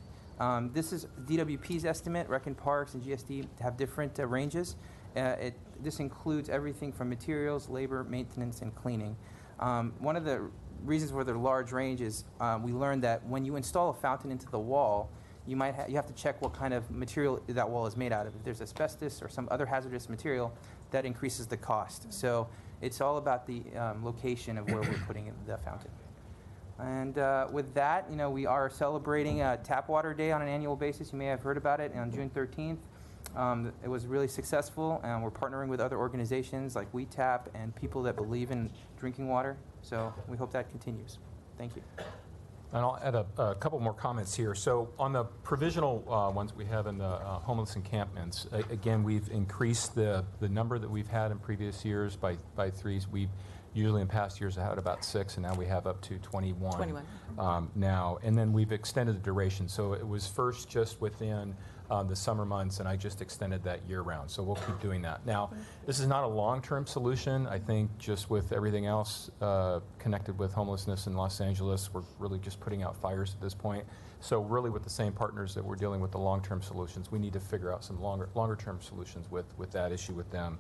This is DWP's estimate. Rec and Parks and GSD have different ranges. This includes everything from materials, labor, maintenance, and cleaning. One of the reasons for the large range is we learned that when you install a fountain into the wall, you have to check what kind of material that wall is made out of. If there's asbestos or some other hazardous material, that increases the cost. So it's all about the location of where we're putting the fountain. And with that, we are celebrating Tap Water Day on an annual basis. You may have heard about it on June 13th. It was really successful, and we're partnering with other organizations like We Tap and people that believe in drinking water. So we hope that continues. Thank you. And I'll add a couple more comments here. So on the provisional ones we have in the homeless encampments, again, we've increased the number that we've had in previous years by 3. We've usually in past years had about 6, and now we have up to 21. Now. And then we've extended the duration. So it was first just within the summer months, and I just extended that year-round. So we'll keep doing that. Now, this is not a long-term solution. I think just with everything else connected with homelessness in Los Angeles, we're really just putting out fires at this point. So really with the same partners that we're dealing with the long-term solutions, we need to figure out some longer-term solutions with that issue with them.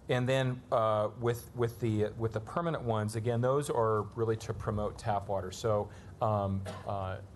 And then with the permanent ones, again, those are really to promote tap water. So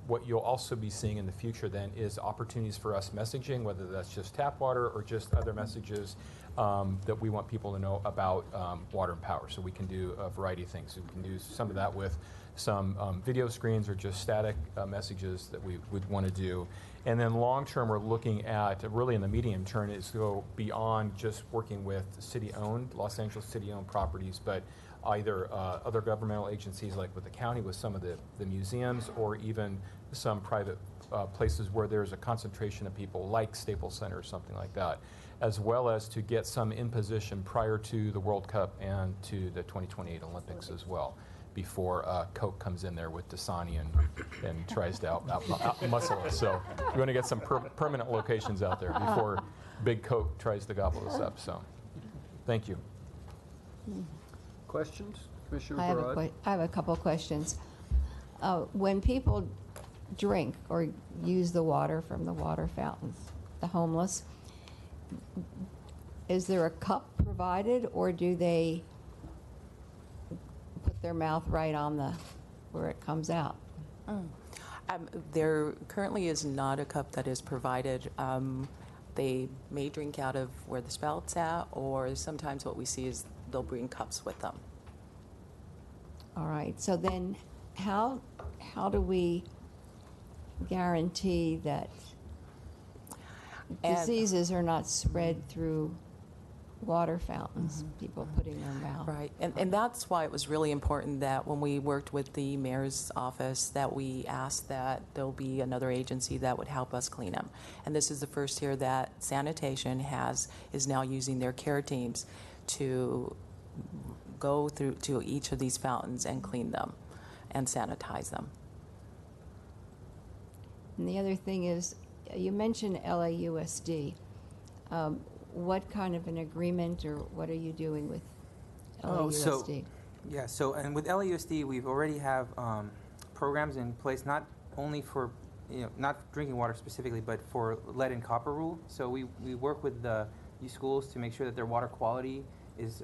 what you'll also be seeing in the future then is opportunities for us messaging, whether that's just tap water or just other messages that we want people to know about water and power. So we can do a variety of things. So we can do some of that with some video screens or just static messages that we would want to do. And then long term, we're looking at, really in the medium term, is to go beyond just working with city-owned, Los Angeles city-owned properties, but either other governmental agencies like with the county with some of the museums, or even some private places where there's a concentration of people like Staples Center or something like that, as well as to get some in position prior to the World Cup and to the 2028 Olympics as well, before Coke comes in there with Dasani and tries to out muscle us. So we're going to get some permanent locations out there before Big Coke tries to gobble us up. So thank you. Questions? Commissioner Barad? I have a couple of questions. When people drink or use the water from the water fountains, the homeless, is there a cup provided, or do they put their mouth right on where it comes out? There currently is not a cup that is provided. They may drink out of where the spout's at, or sometimes what we see is they'll bring cups with them. All right. So then how do we guarantee that diseases are not spread through water fountains, people putting them out. Right, and that's why it was really important that when we worked with the mayor's office that we asked that there'll be another agency that would help us clean them. And this is the first year that sanitation is now using their care teams to go through to each of these fountains and clean them and sanitize them. And the other thing is, you mentioned LAUSD. What kind of an agreement, or what are you doing with LAUSD? And with LAUSD, we've already have programs in place, not only for, not drinking water specifically, but for lead and copper rule. So we work with the schools to make sure that their water quality is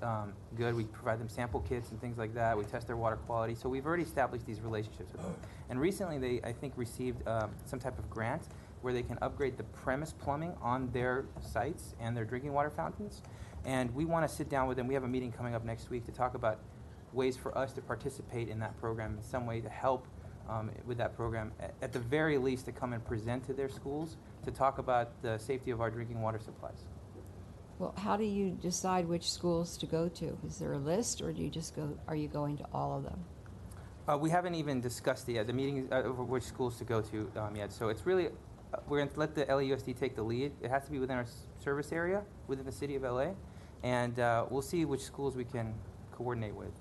good. We provide them sample kits and things like that. We test their water quality. So we've already established these relationships with them. And recently they, I think, received some type of grant where they can upgrade the premise plumbing on their sites and their drinking water fountains. And we want to sit down with them. We have a meeting coming up next week to talk about ways for us to participate in that program in some way to help with that program. At the very least, to come and present to their schools to talk about the safety of our drinking water supplies. Well, how do you decide which schools to go to? Is there a list, or do you just go? Are you going to all of them? We haven't even discussed it yet. The meeting over which schools to go to yet. So it's really, we're going to let the LAUSD take the lead. It has to be within our service area, within the city of LA, and we'll see which schools we can coordinate with.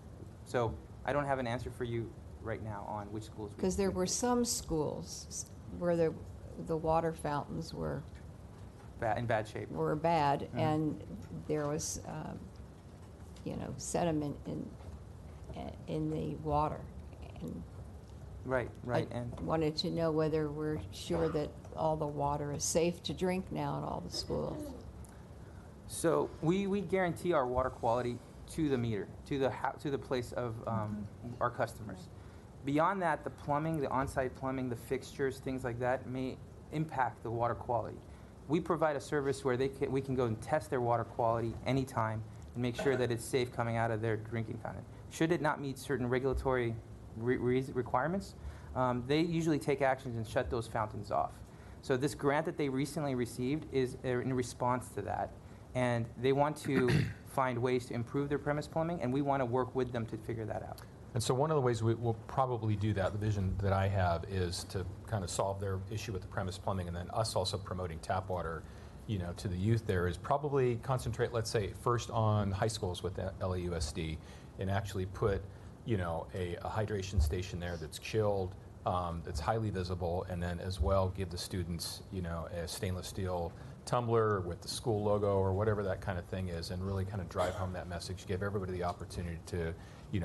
So I don't have an answer for you right now on which schools. Because there were some schools where the water fountains were in bad shape. Were bad, and there was, sediment in the water. And right. I wanted to know whether we're sure that all the water is safe to drink now at all the schools. So we guarantee our water quality to the meter, to the place of our customers. Beyond that, the plumbing, the on-site plumbing, the fixtures, things like that may impact the water quality. We provide a service where we can go and test their water quality anytime and make sure that it's safe coming out of their drinking fountain. Should it not meet certain regulatory requirements, they usually take actions and shut those fountains off. So this grant that they recently received is in response to that. And they want to find ways to improve their premise plumbing, and we want to work with them to figure that out. And so one of the ways we will probably do that, the vision that I have, is to kind of solve their issue with the premise plumbing, and then us also promoting tap water, to the youth there, is probably concentrate, let's say, first on high schools with LAUSD, and actually put, a hydration station there that's chilled, that's highly visible, and then as well give the students, a stainless steel tumbler with the school logo or whatever that kind of thing is, and really kind of drive home that message, give everybody the opportunity to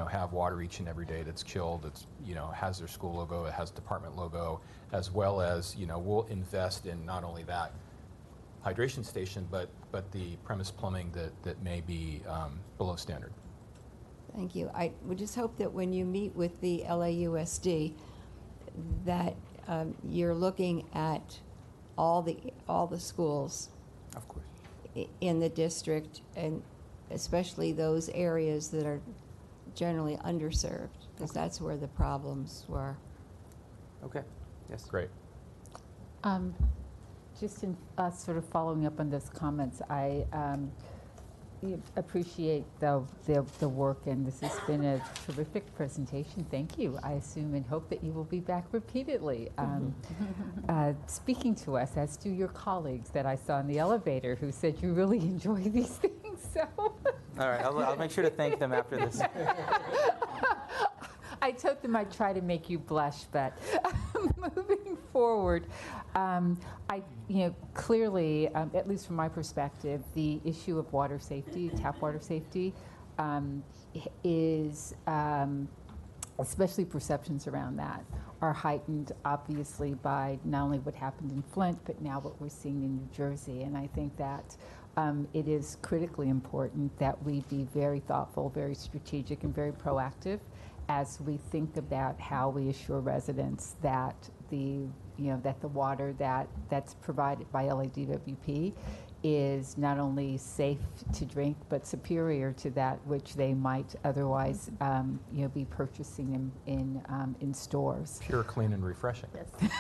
have water each and every day that's chilled, that's, has their school logo, it has department logo, as well as, we'll invest in not only that hydration station, but the premise plumbing that may be below standard. Thank you. I would just hope that when you meet with the LAUSD, that you're looking at all the schools, of course, in the district, and especially those areas that are generally underserved, because that's where the problems were. Okay. Yes. Great. Just in sort of following up on those comments, I appreciate the work, and this has been a terrific presentation. Thank you. I assume and hope that you will be back repeatedly speaking to us, as do your colleagues that I saw in the elevator who said you really enjoy these things. So. All right, I'll make sure to thank them after this. I told them I'd try to make you blush, but moving forward, clearly, at least from my perspective, the issue of water safety, tap water safety, is, especially perceptions around that, are heightened, obviously, by not only what happened in Flint, but now what we're seeing in New Jersey. And I think that it is critically important that we be very thoughtful, very strategic, and very proactive as we think about how we assure residents that the water that's provided by LADWP is not only safe to drink, but superior to that which they might otherwise be purchasing in stores. Pure, clean, and refreshing. Yes.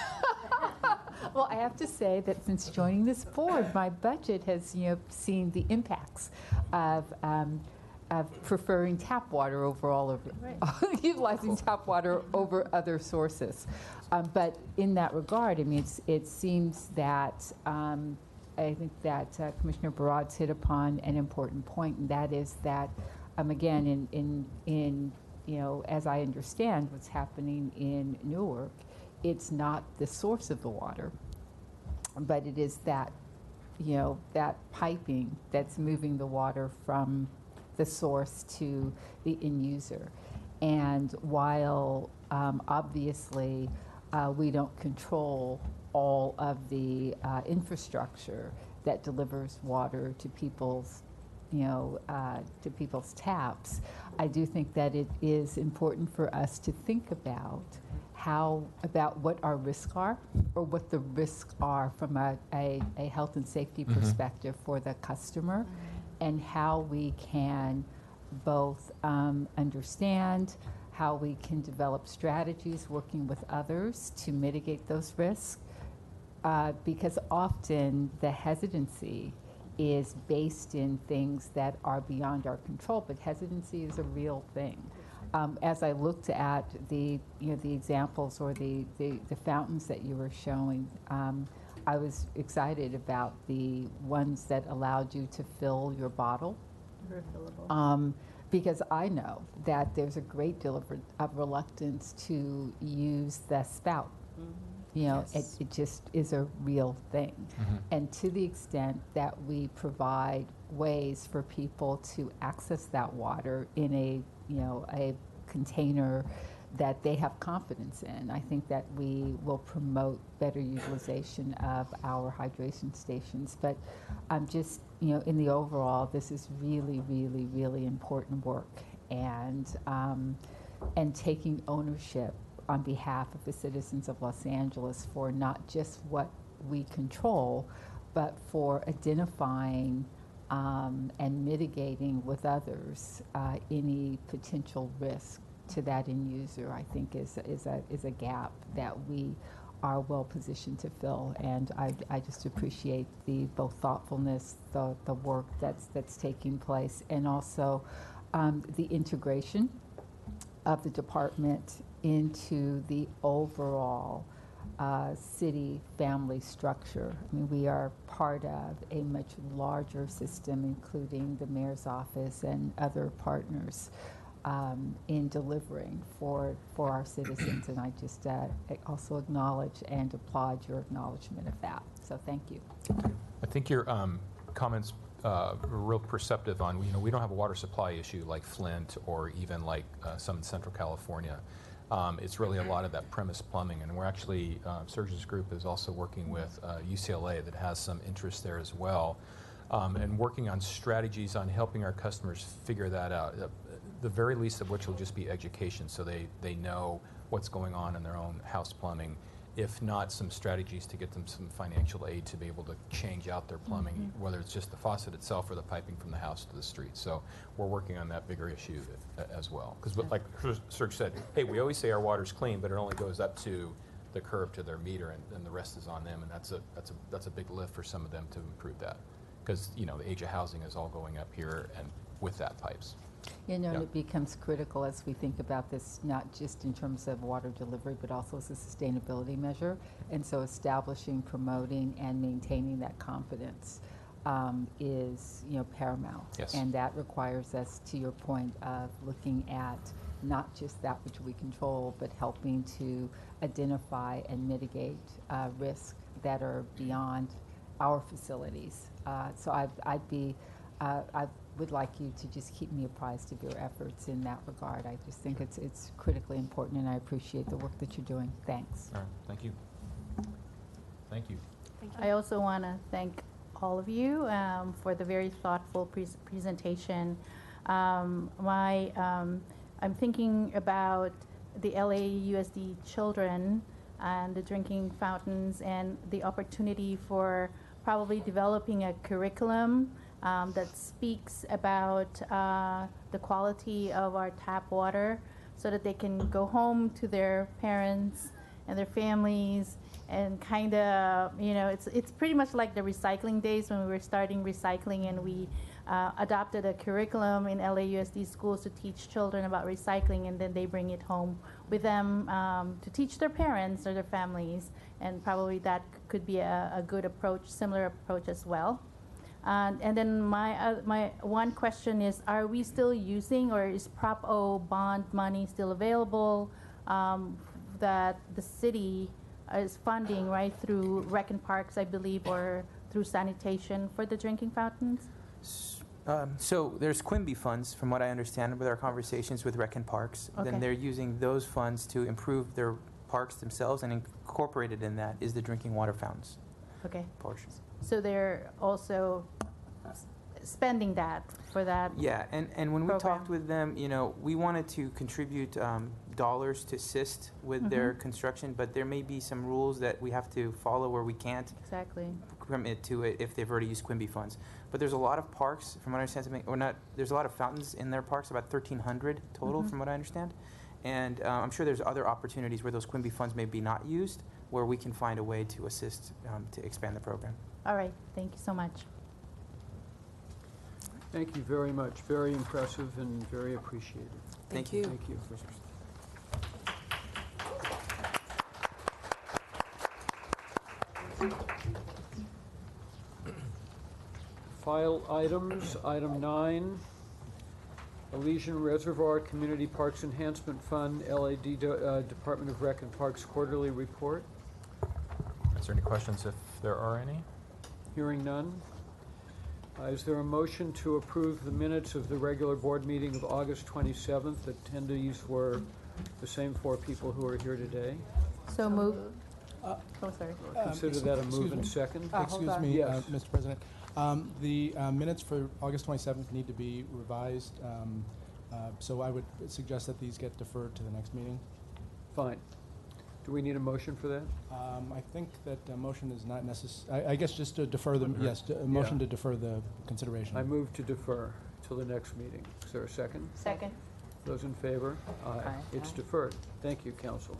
Well, I have to say that since joining this board, my budget has seen the impacts of preferring tap water over all of utilizing tap water over other sources. But in that regard, I mean, it seems that I think that Commissioner Barad's hit upon an important point, and that is that, again, in as I understand what's happening in Newark, it's not the source of the water, but it is that, that piping that's moving the water from the source to the end user. And while obviously we don't control all of the infrastructure that delivers water to people's to people's taps, I do think that it is important for us to think about about what our risks are, or what the risks are from a health and safety perspective for the customer, and how we can both understand how we can develop strategies working with others to mitigate those risks, because often the hesitancy is based in things that are beyond our control, but hesitancy is a real thing. As I looked at the examples or the fountains that you were showing, I was excited about the ones that allowed you to fill your bottle. Refillable. Because I know that there's a great deal of reluctance to use the spout. It just is a real thing. And to the extent that we provide ways for people to access that water in a container that they have confidence in, I think that we will promote better utilization of our hydration stations. But just, in the overall, this is really, really, really important work, and taking ownership on behalf of the citizens of Los Angeles for not just what we control, but for identifying and mitigating with others any potential risk to that end user, I think is a gap that we are well positioned to fill. And I just appreciate the both thoughtfulness, the work that's taking place, and also the integration of the department into the overall city family structure. I mean, we are part of a much larger system, including the mayor's office and other partners in delivering for our citizens. And I just also acknowledge and applaud your acknowledgement of that. So thank you. I think your comments were real perceptive on, we don't have a water supply issue like Flint or even like some in Central California. It's really a lot of that premise plumbing, and we're actually, Serge's group is also working with UCLA that has some interest there as well, and working on strategies on helping our customers figure that out, the very least of which will just be education, so they know what's going on in their own house plumbing, if not some strategies to get them some financial aid to be able to change out their plumbing, whether it's just the faucet itself or the piping from the house to the street. So we're working on that bigger issue as well. Because like Serge said, hey, we always say our water's clean, but it only goes up to the curb to their meter, and the rest is on them, and that's a big lift for some of them to improve that. Because the age of housing is all going up here, and with that, pipes. And it becomes critical as we think about this, not just in terms of water delivery, but also as a sustainability measure. And so establishing, promoting, and maintaining that confidence is, paramount. Yes. And that requires us, to your point, of looking at not just that which we control, but helping to identify and mitigate risks that are beyond our facilities. So I would like you to just keep me apprised of your efforts in that regard. I just think it's critically important, and I appreciate the work that you're doing. Thanks. All right, thank you. Thank you. I also want to thank all of you for the very thoughtful presentation. I'm thinking about the LAUSD children and the drinking fountains, and the opportunity for probably developing a curriculum that speaks about the quality of our tap water, so that they can go home to their parents and their families and kind of, it's pretty much like the recycling days when we were starting recycling, and we adopted a curriculum in LAUSD schools to teach children about recycling, and then they bring it home with them to teach their parents or their families, and probably that could be a good approach, similar approach as well. And then my one question is, are we still using, or is Prop O bond money still available that the city is funding, right, through Rec and Parks, I believe, or through sanitation for the drinking fountains? So there's Quimby funds, from what I understand, with our conversations with Rec and Parks. Okay. Then they're using those funds to improve their parks themselves, and incorporated in that is the drinking water fountains Okay. portions. So they're also spending that for that. Yeah, and when we program. talked with them, we wanted to contribute dollars to assist with their construction, but there may be some rules that we have to follow where we can't Exactly. commit to it if they've already used Quimby funds. But there's a lot of parks, from what I understand, there's a lot of fountains in their parks, about 1,300 total, from what I understand. And I'm sure there's other opportunities where those Quimby funds may be not used, where we can find a way to assist to expand the program. All right. Thank you so much. Thank you very much. Very impressive and very appreciated. Thank you. Thank you. File items, item 9, Elysian Reservoir Community Parks Enhancement Fund, LAD Department of Rec and Parks Quarterly Report. Is there any questions, if there are any? Hearing none. Is there a motion to approve the minutes of the regular board meeting of August 27th? Attendees were the same 4 people who are here today. So move. Oh, sorry. Consider that a move and second. Excuse me, Yes. Mr. President. The minutes for August 27th need to be revised, so I would suggest that these get deferred to the next meeting. Fine. Do we need a motion for that? I think that a motion is not necessary. I guess just to defer them, yes, a motion to defer the consideration. I move to defer till the next meeting. Is there a second? Second. Those in favor? Aye. It's deferred. Thank you, council.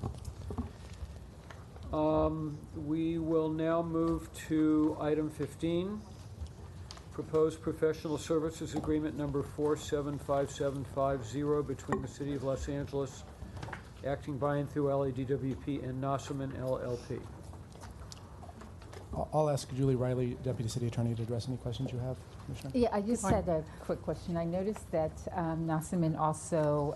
We will now move to item 15, proposed professional services agreement number 475750 between the City of Los Angeles, acting by and through LADWP, and Nossaman LLP. I'll ask Julie Riley, Deputy City Attorney, to address any questions you have, Commissioner. Yeah, I just had a quick question. I noticed that Nossaman also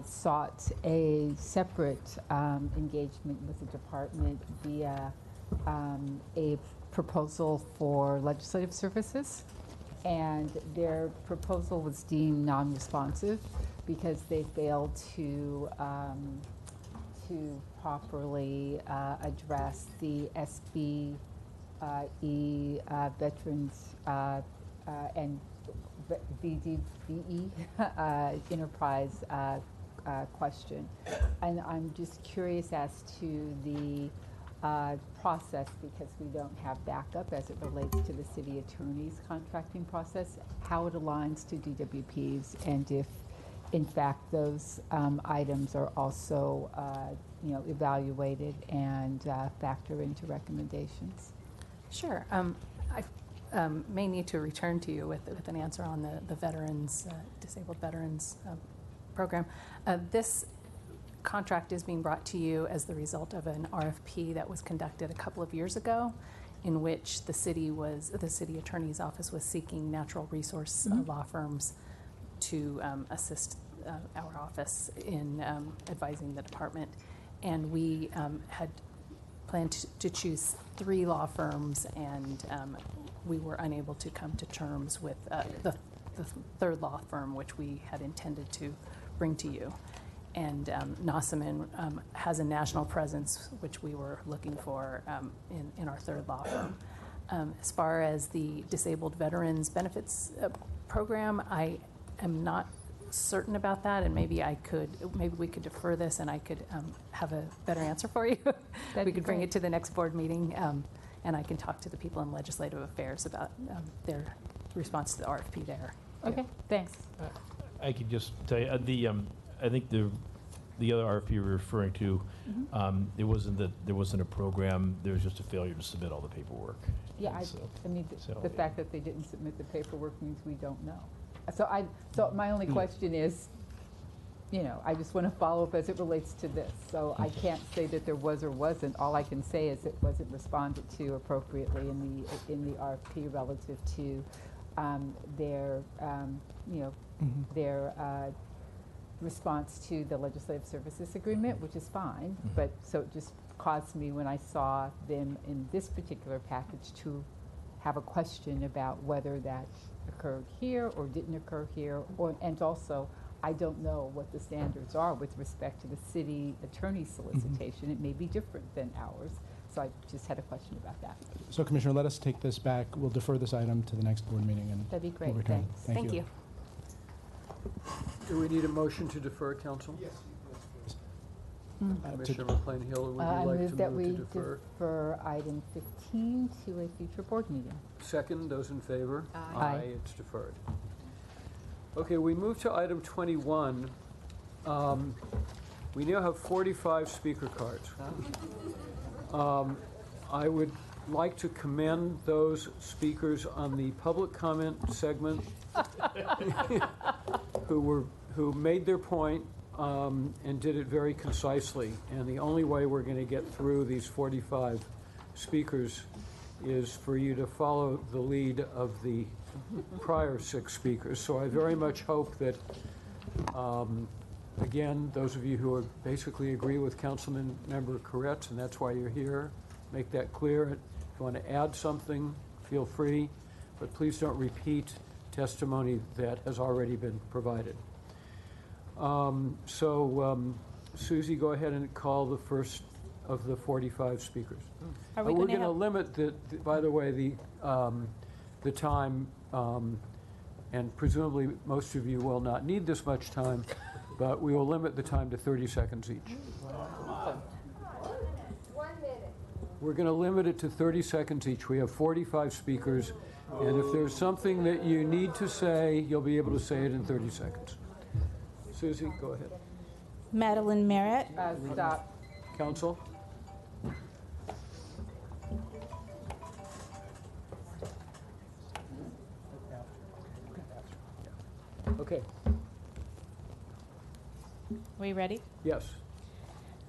sought a separate engagement with the department via a proposal for legislative services, and their proposal was deemed non-responsive because they failed to properly address the SBE veterans and VDBE enterprise question. And I'm just curious as to the process, because we don't have backup as it relates to the city attorney's contracting process, how it aligns to DWP's, and if in fact those items are also evaluated and factor into recommendations. Sure. I may need to return to you with an answer on the veterans, disabled veterans program. This contract is being brought to you as the result of an RFP that was conducted a couple of years ago, in which the city attorney's office was seeking natural resource law firms to assist our office in advising the department. And we had planned to choose 3 law firms, and we were unable to come to terms with the 3rd law firm, which we had intended to bring to you. And Nossaman has a national presence, which we were looking for in our 3rd law firm. As far as the Disabled Veterans Benefits Program, I am not certain about that, and maybe we could defer this, and I could have a better answer for you. We could bring it to the next board meeting, and I can talk to the people in legislative affairs about their response to the RFP there. Okay, thanks. I could just tell you, I think the other RFP you're referring to, it wasn't that there wasn't a program, there was just a failure to submit all the paperwork. Yeah, And I so- mean, so- the fact that they didn't submit the paperwork means we don't know. So my only question is, you know, I just want to follow up as it relates to this. So I can't say that there was or wasn't. All I can say is it wasn't responded to appropriately in the RFP relative to their, you know, their response to the Legislative Services Agreement, which is fine. But so it just caused me, when I saw them in this particular package, to have a question about whether that occurred here or didn't occur here, and also I don't know what the standards are with respect to the city attorney solicitation. It may be different than ours. So I just had a question about that. So Commissioner, let us take this back. We'll defer this item to the next board meeting and That'd be great. we'll return. Thanks. Thank you. Do we need a motion to defer, Council? Yes. Commissioner McLean Hill, would you I like move to that move we to defer? defer item 15 to a future board meeting. Second, those in favor? Aye. It's deferred. Okay, we move to item 21. We now have 45 speaker cards. I would like to commend those speakers on the public comment segment who made their point and did it very concisely. And the only way we're going to get through these 45 speakers is for you to follow the lead of the prior 6 speakers. So I very much hope that, again, those of you who basically agree with Councilman Member Koretz, and that's why you're here, make that clear. If you want to add something, feel free, but please don't repeat testimony that has already been provided. Susie, go ahead and call the first of the 45 speakers. Are we We're going going to limit, by the way, the time, and presumably most of you will not need this much time, but we will limit the time to 30 seconds each. 1 minute. We're going to limit it to 30 seconds each. We have 45 speakers, and if there's something that you need to say, you'll be able to say it in 30 seconds. Susie, go ahead. Madeline Merritt. Stop. Council? Okay. We ready? Yes.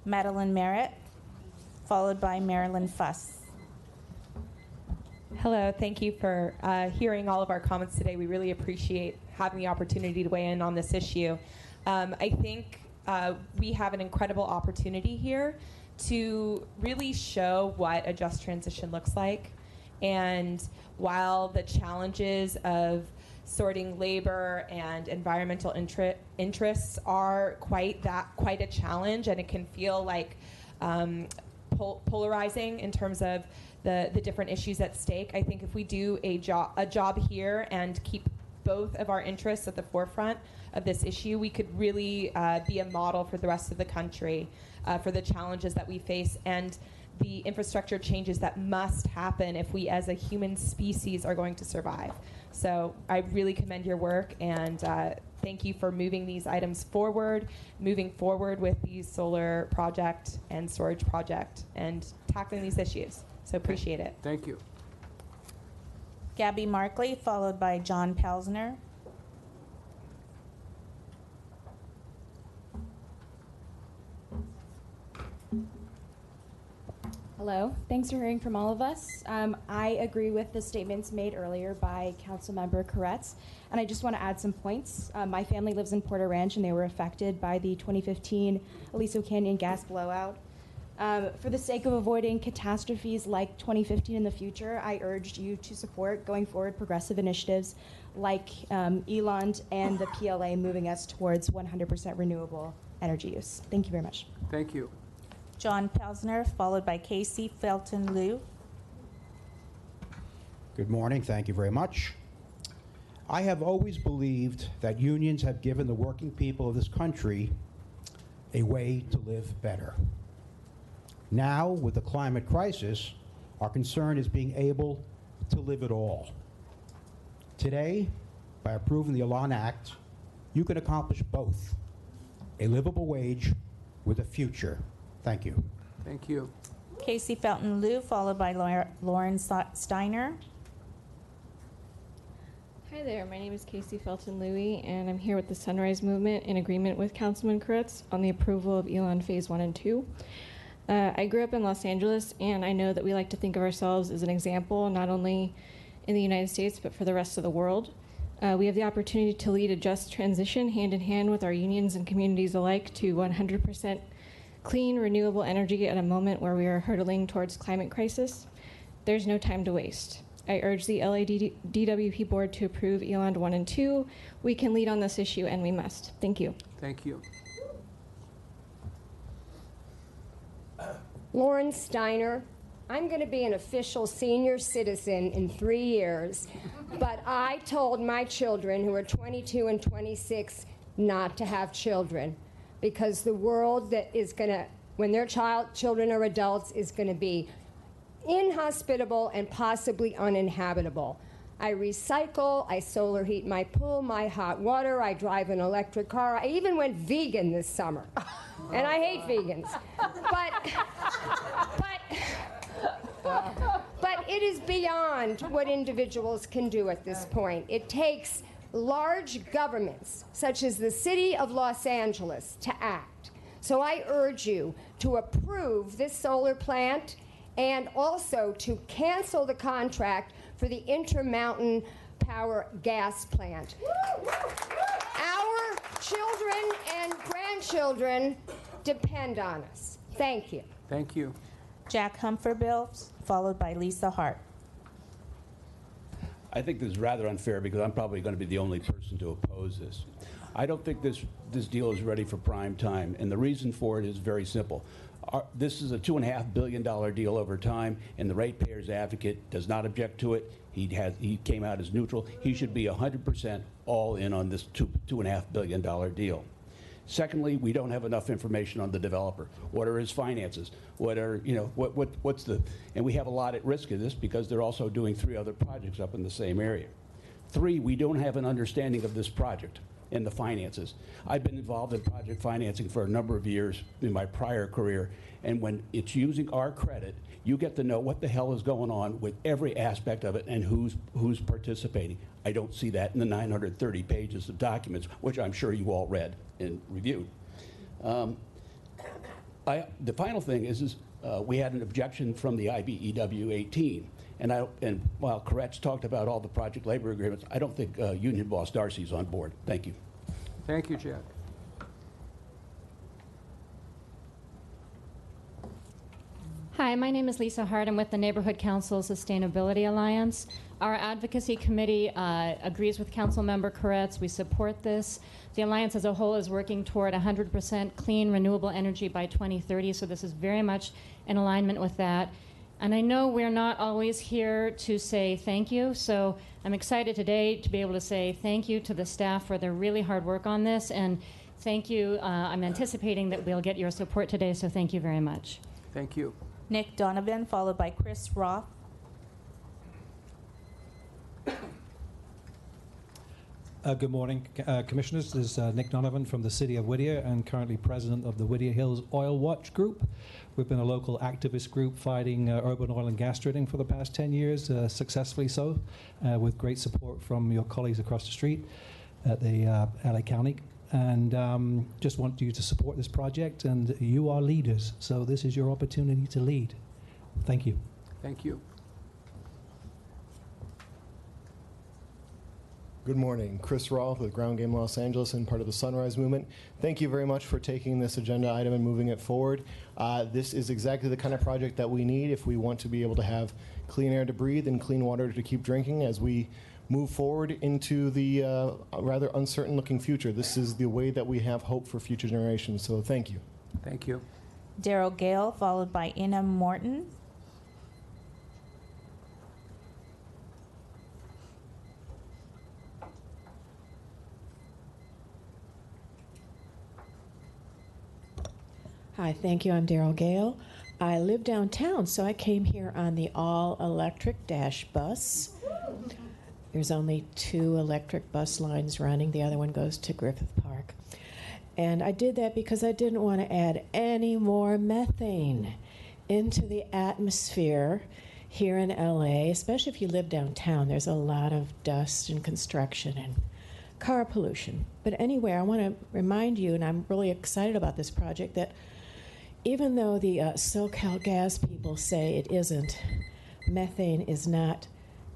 Madeline Merritt, followed by Marilyn Fuss. Hello, thank you for hearing all of our comments today. We really appreciate having the opportunity to weigh in on this issue. I think we have an incredible opportunity here to really show what a just transition looks like. And while the challenges of sorting labor and environmental interests are quite a challenge, and it can feel like polarizing in terms of the different issues at stake. I think if we do a job here and keep both of our interests at the forefront of this issue, we could really be a model for the rest of the country for the challenges that we face and the infrastructure changes that must happen if we as a human species are going to survive. So I really commend your work, and thank you for moving these items forward, moving forward with the solar project and storage project, and tackling these issues. So appreciate it. Thank you. Gabby Markley, followed by John Pelsner. Hello, thanks for hearing from all of us. I agree with the statements made earlier by Councilmember Koretz, and I just want to add some points. My family lives in Porter Ranch, and they were affected by the 2015 Aliso Canyon gas blowout. For the sake of avoiding catastrophes like 2015 in the future, I urged you to support going forward progressive initiatives like ELOND and the PLA moving us towards 100% renewable energy use. Thank you very much. Thank you. John Pelsner, followed by Casey Felton Liu. Good morning. Thank you very much. I have always believed that unions have given the working people of this country a way to live better. Now, with the climate crisis, our concern is being able to live it all. Today, by approving the ELON Act, you can accomplish both: a livable wage with a future. Thank you. Thank you. Casey Felton Liu, followed by Lauren Steiner. Hi there, my name is Casey Felton Louie, and I'm here with the Sunrise Movement in agreement with Councilman Kretz on the approval of Elon Phase 1 and 2. I grew up in Los Angeles, and I know that we like to think of ourselves as an example, not only in the United States, but for the rest of the world. We have the opportunity to lead a just transition hand in hand with our unions and communities alike to 100% clean, renewable energy at a moment where we are hurtling towards climate crisis. There's no time to waste. I urge the DWP board to approve Eland 1 and 2. We can lead on this issue, and we must. Thank you. Thank you. Lauren Steiner. I'm going to be an official senior citizen in 3 years, but I told my children, who are 22 and 26, not to have children, because the world that is going to, when their children are adults, is going to be inhospitable and possibly uninhabitable. I recycle, I solar heat my pool, my hot water, I drive an electric car. I even went vegan this summer, and I hate vegans. But it is beyond what individuals can do at this point. It takes large governments, such as the City of Los Angeles, to act. So I urge you to approve this solar plant and also to cancel the contract for the Intermountain Power gas plant. Our children and grandchildren depend on us. Thank you. Thank you. Jack Humphreybell, followed by Lisa Hart. I think this is rather unfair because I'm probably going to be the only person to oppose this. I don't think this deal is ready for prime time, and the reason for it is very simple. This is a $2.5 billion deal over time, and the ratepayers advocate does not object to it. He came out as neutral. He should be 100% all in on this $2.5 billion deal. Secondly, we don't have enough information on the developer. What are his finances? What are, what's the, and we have a lot at risk of this because they're also doing 3 other projects up in the same area. 3, we don't have an understanding of this project and the finances. I've been involved in project financing for a number of years in my prior career, and when it's using our credit, you get to know what the hell is going on with every aspect of it and who's participating. I don't see that in the 930 pages of documents, which I'm sure you all read and reviewed. The final thing is we had an objection from the IBEW 18. And while Koretz talked about all the project labor agreements, I don't think Union Boss Darcy's on board. Thank you. Thank you, Jack. Hi, my name is Lisa Hart. I'm with the Neighborhood Council Sustainability Alliance. Our advocacy committee agrees with Councilmember Koretz. We support this. The Alliance as a whole is working toward 100% clean, renewable energy by 2030, so this is very much in alignment with that. And I know we're not always here to say thank you, so I'm excited today to be able to say thank you to the staff for their really hard work on this, and thank you. I'm anticipating that we'll get your support today, so thank you very much. Thank you. Nick Donovan, followed by Chris Roth. Good morning, Commissioners. This is Nick Donovan from the City of Whittier and currently president of the Whittier Hills Oil Watch Group. We've been a local activist group fighting urban oil and gas drilling for the past 10 years, successfully so, with great support from your colleagues across the street at the LA County. And just want you to support this project, and you are leaders, so this is your opportunity to lead. Thank you. Thank you. Good morning. Chris Roth with Ground Game Los Angeles and part of the Sunrise Movement. Thank you very much for taking this agenda item and moving it forward. This is exactly the kind of project that we need if we want to be able to have clean air to breathe and clean water to keep drinking as we move forward into the rather uncertain-looking future. This is the way that we have hope for future generations, so thank you. Thank you. Daryl Gale, followed by Ina Morton. Hi, thank you. I'm Daryl Gale. I live downtown, so I came here on the all-electric Dash bus. There's only 2 electric bus lines running. The other one goes to Griffith Park. And I did that because I didn't want to add any more methane into the atmosphere here in LA, especially if you live downtown. There's a lot of dust and construction and car pollution. But anyway, I want to remind you, and I'm really excited about this project, that even though the SoCal gas people say it isn't, methane is not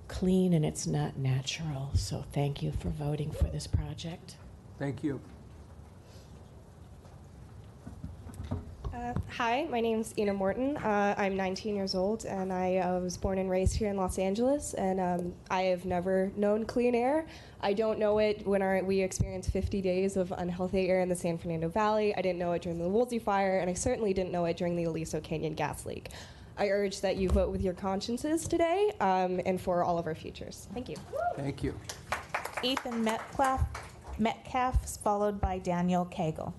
clean and it's not natural. So thank you for voting for this project. Thank you. Hi, my name's Ina Morton. I'm 19 years old, and I was born and raised here in Los Angeles, and I have never known clean air. I don't know it when we experienced 50 days of unhealthy air in the San Fernando Valley. I didn't know it during the Woolsey fire, and I certainly didn't know it during the Aliso Canyon gas leak. I urge that you vote with your consciences today and for all of our futures. Thank you. Thank you. Ethan Metcalf, followed by Daniel Cagle.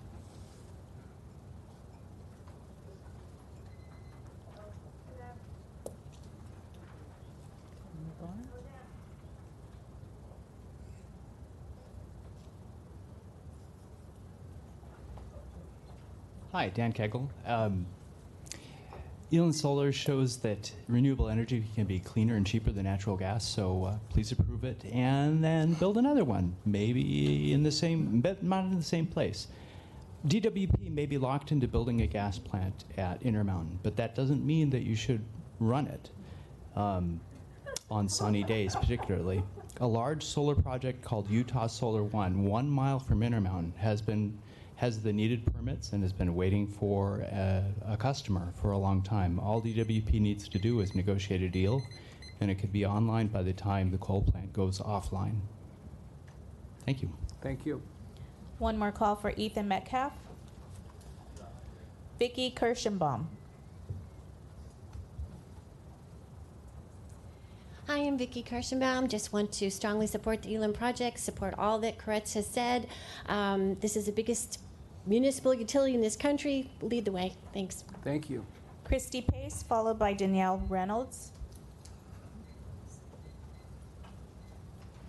Hi, Dan Kegel. Elan Solar shows that renewable energy can be cleaner and cheaper than natural gas, so please approve it and then build another one, maybe in the same, but not in the same place. DWP may be locked into building a gas plant at Intermountain, but that doesn't mean that you should run it on sunny days particularly. A large solar project called Utah Solar 1 mile from Intermountain, has the needed permits and has been waiting for a customer for a long time. All DWP needs to do is negotiate a deal, and it could be online by the time the coal plant goes offline. Thank you. Thank you. One more call for Ethan Metcalf. Vicky Kirschenbaum. Hi, I'm Vicki Kirschenbaum. Just want to strongly support the Elan project, support all that Koretz has said. This is the biggest municipal utility in this country. Lead the way. Thanks. Thank you. Christy Pace, followed by Danielle Reynolds.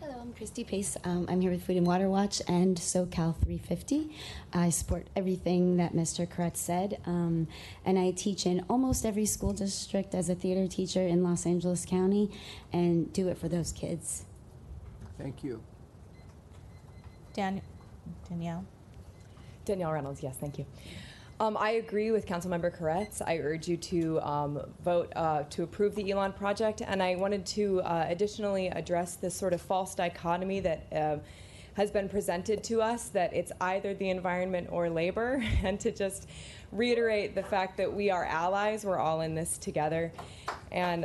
Hello, I'm Christy Pace. I'm here with Food and Water Watch and SoCal 350. I support everything that Mr. Koretz said, and I teach in almost every school district as a theater teacher in Los Angeles County, and do it for those kids. Thank you. Danielle. Danielle Reynolds, yes, thank you. I agree with Councilmember Koretz. I urge you to vote to approve the Elan project, and I wanted to additionally address this sort of false dichotomy that has been presented to us, that it's either the environment or labor, and to just reiterate the fact that we are allies, we're all in this together. And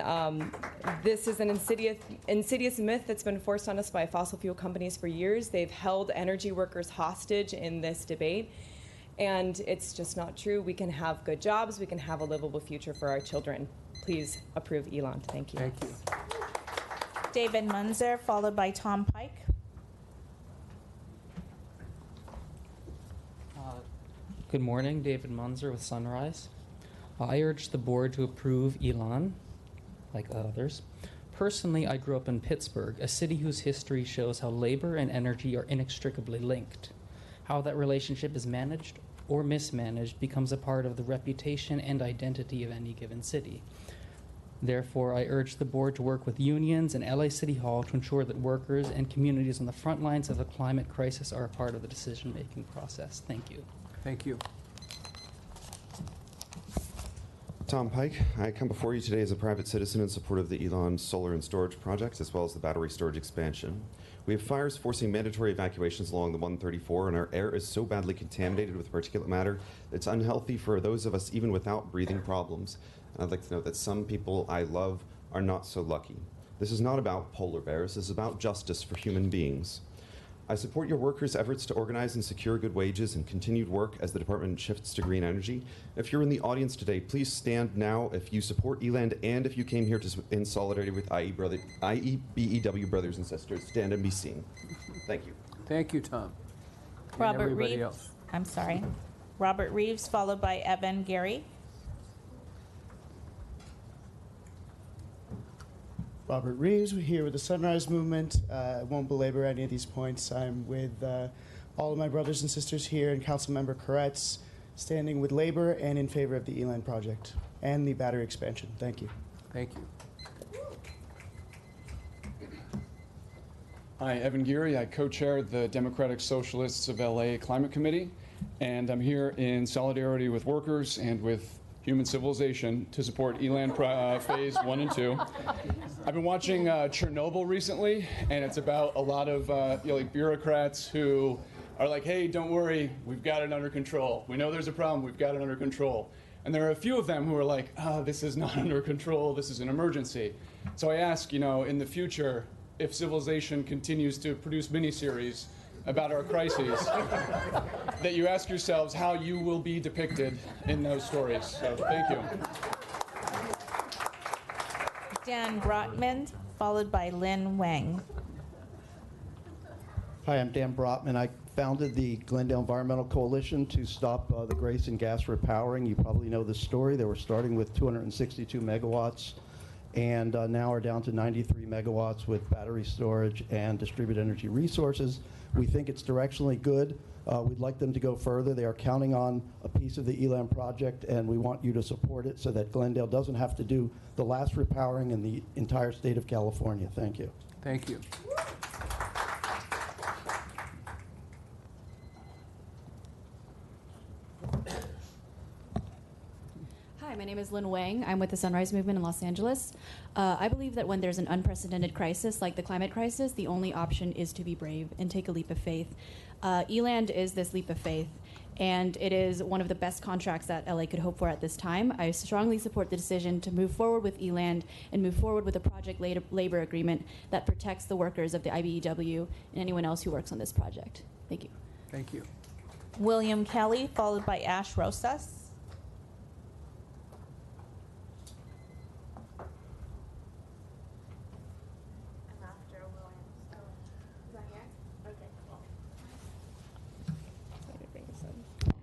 this is an insidious myth that's been forced on us by fossil fuel companies for years. They've held energy workers hostage in this debate, and it's just not true. We can have good jobs, we can have a livable future for our children. Please approve Elan. Thank you. Thank you. David Munzer, followed by Tom Pike. Good morning, David Munzer with Sunrise. I urge the board to approve Elan, like others. Personally, I grew up in Pittsburgh, a city whose history shows how labor and energy are inextricably linked. How that relationship is managed or mismanaged becomes a part of the reputation and identity of any given city. Therefore, I urge the board to work with unions and LA City Hall to ensure that workers and communities on the front lines of the climate crisis are a part of the decision-making process. Thank you. Thank you. Tom Pike. I come before you today as a private citizen in support of the Elan Solar and Storage Project, as well as the battery storage expansion. We have fires forcing mandatory evacuations along the 134, and our air is so badly contaminated with particulate matter that it's unhealthy for those of us even without breathing problems. And I'd like to note that some people I love are not so lucky. This is not about polar bears. This is about justice for human beings. I support your workers' efforts to organize and secure good wages and continued work as the department shifts to green energy. If you're in the audience today, please stand now if you support Elan and if you came here in solidarity with IEBEW brothers and sisters. Stand and be seen. Thank you. Thank you, Tom. And Robert everybody Reeves. else. I'm sorry. Robert Reeves, followed by Evan Gary. Robert Reeves, we're here with the Sunrise Movement. I won't belabor any of these points. I'm with all of my brothers and sisters here and Councilmember Koretz, standing with labor and in favor of the Elan project and the battery expansion. Thank you. Thank you. Hi, Evan Geary. I co-chair the Democratic Socialists of LA Climate Committee, and I'm here in solidarity with workers and with human civilization to support Elan Phase 1 and 2. I've been watching Chernobyl recently, and it's about a lot of like bureaucrats who are like, hey, don't worry, we've got it under control. We know there's a problem, we've got it under control. And there are a few of them who are like, this is not under control, this is an emergency. So I ask, in the future, if civilization continues to produce miniseries about our crises, that you ask yourselves how you will be depicted in those stories. So thank you. Dan Brotman, followed by Lynn Wang. Hi, I'm Dan Brotman. I founded the Glendale Environmental Coalition to stop the Grayson gas repowering. You probably know this story. They were starting with 262 megawatts and now are down to 93 megawatts with battery storage and distributed energy resources. We think it's directionally good. We'd like them to go further. They are counting on a piece of the Elan project, and we want you to support it so that Glendale doesn't have to do the last repowering in the entire state of California. Thank you. Thank you. Hi, my name is Lynn Wang. I'm with the Sunrise Movement in Los Angeles. I believe that when there's an unprecedented crisis like the climate crisis, the only option is to be brave and take a leap of faith. Eland is this leap of faith, and it is one of the best contracts that LA could hope for at this time. I strongly support the decision to move forward with Eland and move forward with a project labor agreement that protects the workers of the IBEW and anyone else who works on this project. Thank you. Thank you. William Kelly, followed by Ash Rosas.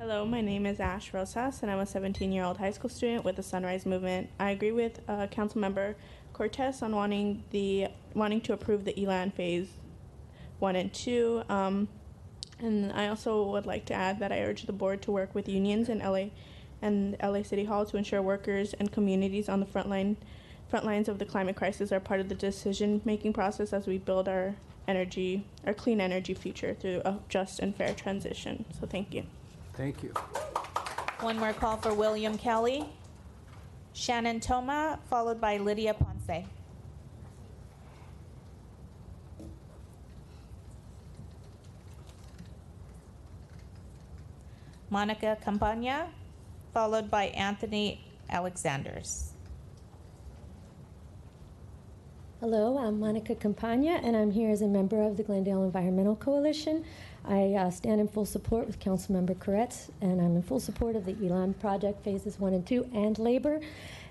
Hello, my name is Ash Rosas, and I'm a 17-year-old high school student with the Sunrise Movement. I agree with Councilmember Cortez on wanting to approve the Elan Phase 1 and 2. And I also would like to add that I urge the board to work with unions in LA and LA City Hall to ensure workers and communities on the front lines of the climate crisis are part of the decision-making process as we build our clean energy future through a just and fair transition. So thank you. Thank you. One more call for William Kelly. Shannon Toma, followed by Lydia Ponce. Monica Campagna, followed by Anthony Alexanders. Hello, I'm Monica Campagna, and I'm here as a member of the Glendale Environmental Coalition. I stand in full support with Councilmember Koretz, and I'm in full support of the Elan project phases 1 and 2 and labor.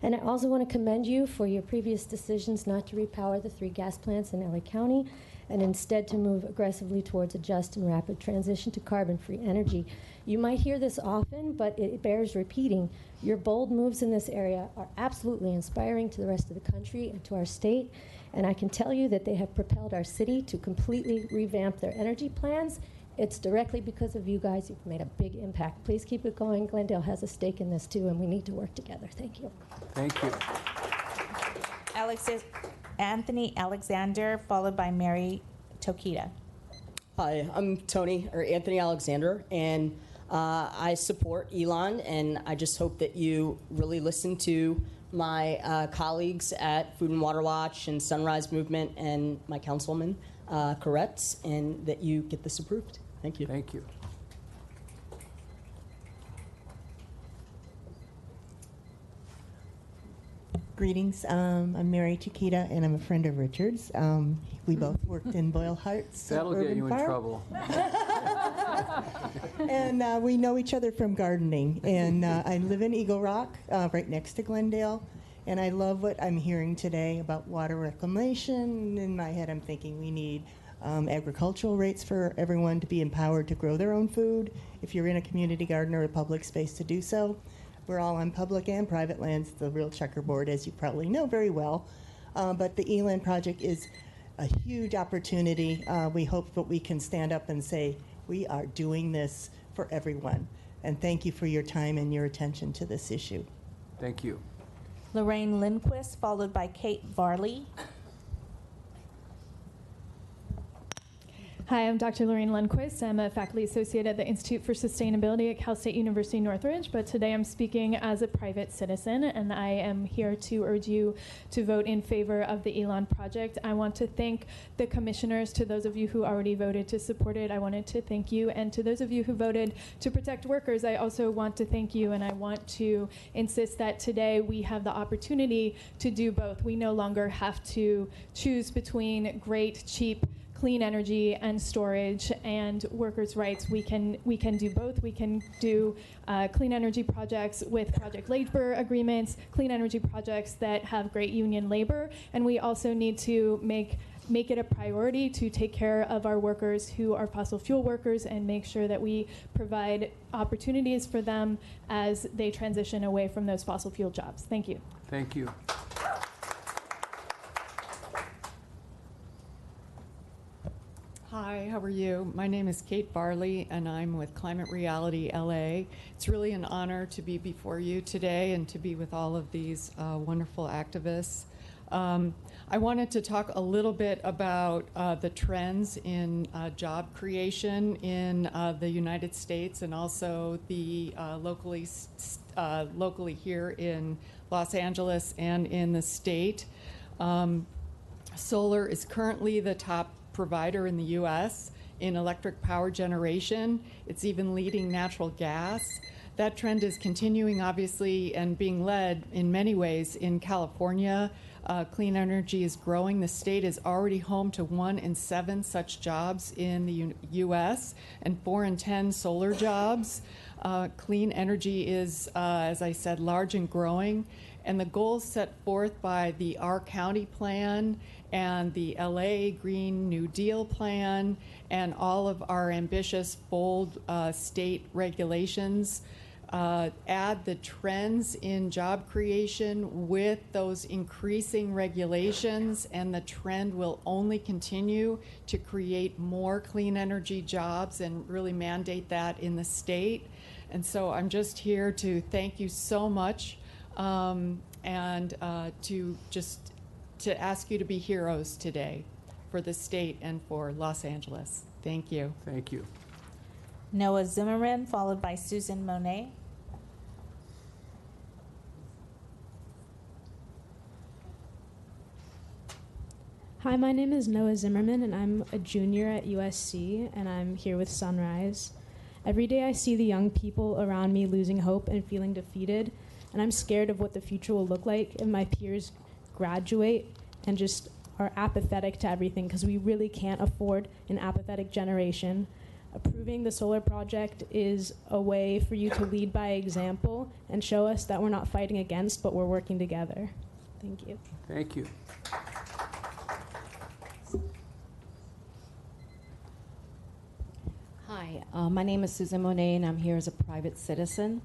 And I also want to commend you for your previous decisions not to repower the 3 gas plants in LA County and instead to move aggressively towards a just and rapid transition to carbon-free energy. You might hear this often, but it bears repeating. Your bold moves in this area are absolutely inspiring to the rest of the country and to our state. And I can tell you that they have propelled our city to completely revamp their energy plans. It's directly because of you guys. You've made a big impact. Please keep it going. Glendale has a stake in this too, and we need to work together. Thank you. Thank you. Anthony Alexander, followed by Mary Tokita. Hi, I'm Anthony Alexander, and I support Elan, and I just hope that you really listen to my colleagues at Food and Water Watch and Sunrise Movement and my councilman, Koretz, and that you get this approved. Thank you. Thank you. Greetings. I'm Mary Chiquita, and I'm a friend of Richard's. We both worked in Boyle Heights. That'll get you in Farm. trouble. And we know each other from gardening. And I live in Eagle Rock, right next to Glendale. And I love what I'm hearing today about water reclamation. In my head, I'm thinking we need agricultural rates for everyone to be empowered to grow their own food. If you're in a community garden or a public space to do so. We're all on public and private lands, the real checkerboard, as you probably know very well. But the Elan project is a huge opportunity. We hope that we can stand up and say, We are doing this for everyone. And thank you for your time and your attention to this issue. Thank you. Lorraine Lindquist, followed by Kate Varley. Hi, I'm Dr. Lorraine Lundquist. I'm a faculty associate at the Institute for Sustainability at Cal State University Northridge, but today I'm speaking as a private citizen, and I am here to urge you to vote in favor of the Elon project. I want to thank the commissioners. To those of you who already voted to support it, I wanted to thank you, and to those of you who voted to protect workers, I also want to thank you, and I want to insist that today we have the opportunity to do both. We no longer have to choose between great, cheap, clean energy and storage and workers' rights. We can do both. We can do clean energy projects with project labor agreements, clean energy projects that have great union labor, and we also need to make it a priority to take care of our workers who are fossil fuel workers and make sure that we provide opportunities for them as they transition away from those fossil fuel jobs. Thank you. Thank you. Hi, how are you? My name is Kate Barley, and I'm with Climate Reality LA. It's really an honor to be before you today and to be with all of these wonderful activists. I wanted to talk a little bit about the trends in job creation in the United States and also the locally here in Los Angeles and in the state. Solar is currently the top provider in the U.S. in electric power generation. It's even leading natural gas. That trend is continuing, obviously, and being led in many ways in California. Clean energy is growing. The state is already home to 1 in 7 such jobs in the U.S. and 4 in 10 solar jobs. Clean energy is, as I said, large and growing. And the goals set forth by the Our County Plan and the LA Green New Deal Plan and all of our ambitious, bold state regulations add the trends in job creation with those increasing regulations, and the trend will only continue to create more clean energy jobs and really mandate that in the state. And so I'm just here to thank you so much and to ask you to be heroes today for the state and for Los Angeles. Thank you. Thank you. Noah Zimmerman, followed by Susan Monet. Hi, my name is Noah Zimmerman, and I'm a junior at USC, and I'm here with Sunrise. Every day I see the young people around me losing hope and feeling defeated, and I'm scared of what the future will look like if my peers graduate and just are apathetic to everything, because we really can't afford an apathetic generation. Approving the solar project is a way for you to lead by example and show us that we're not fighting against, but we're working together. Thank you. Thank you. Hi, my name is Susan Monet, and I'm here as a private citizen.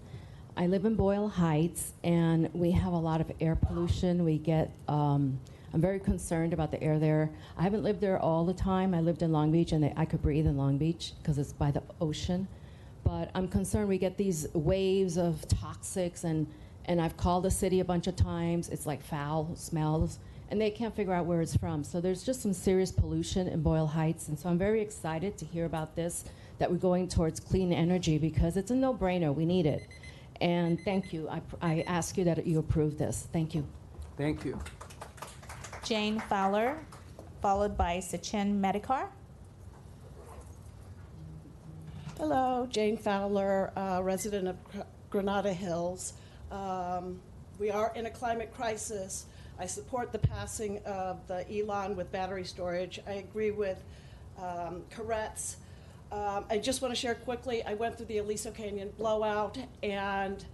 I live in Boyle Heights, and we have a lot of air pollution. I'm very concerned about the air there. I haven't lived there all the time. I lived in Long Beach, and I could breathe in Long Beach because it's by the ocean. But I'm concerned we get these waves of toxics, and I've called the city a bunch of times. It's like foul smells, and they can't figure out where it's from. So there's just some serious pollution in Boyle Heights, and so I'm very excited to hear about this, that we're going towards clean energy, because it's a no-brainer. We need it. And thank you. I ask you that you approve this. Thank you. Thank you. Jane Fowler, followed by Sachin Medikar. Hello, Jane Fowler, resident of Granada Hills. We are in a climate crisis. I support the passing of the Elon with battery storage. I agree with Koretz. I just want to share quickly, I went through the Aliso Canyon blowout, and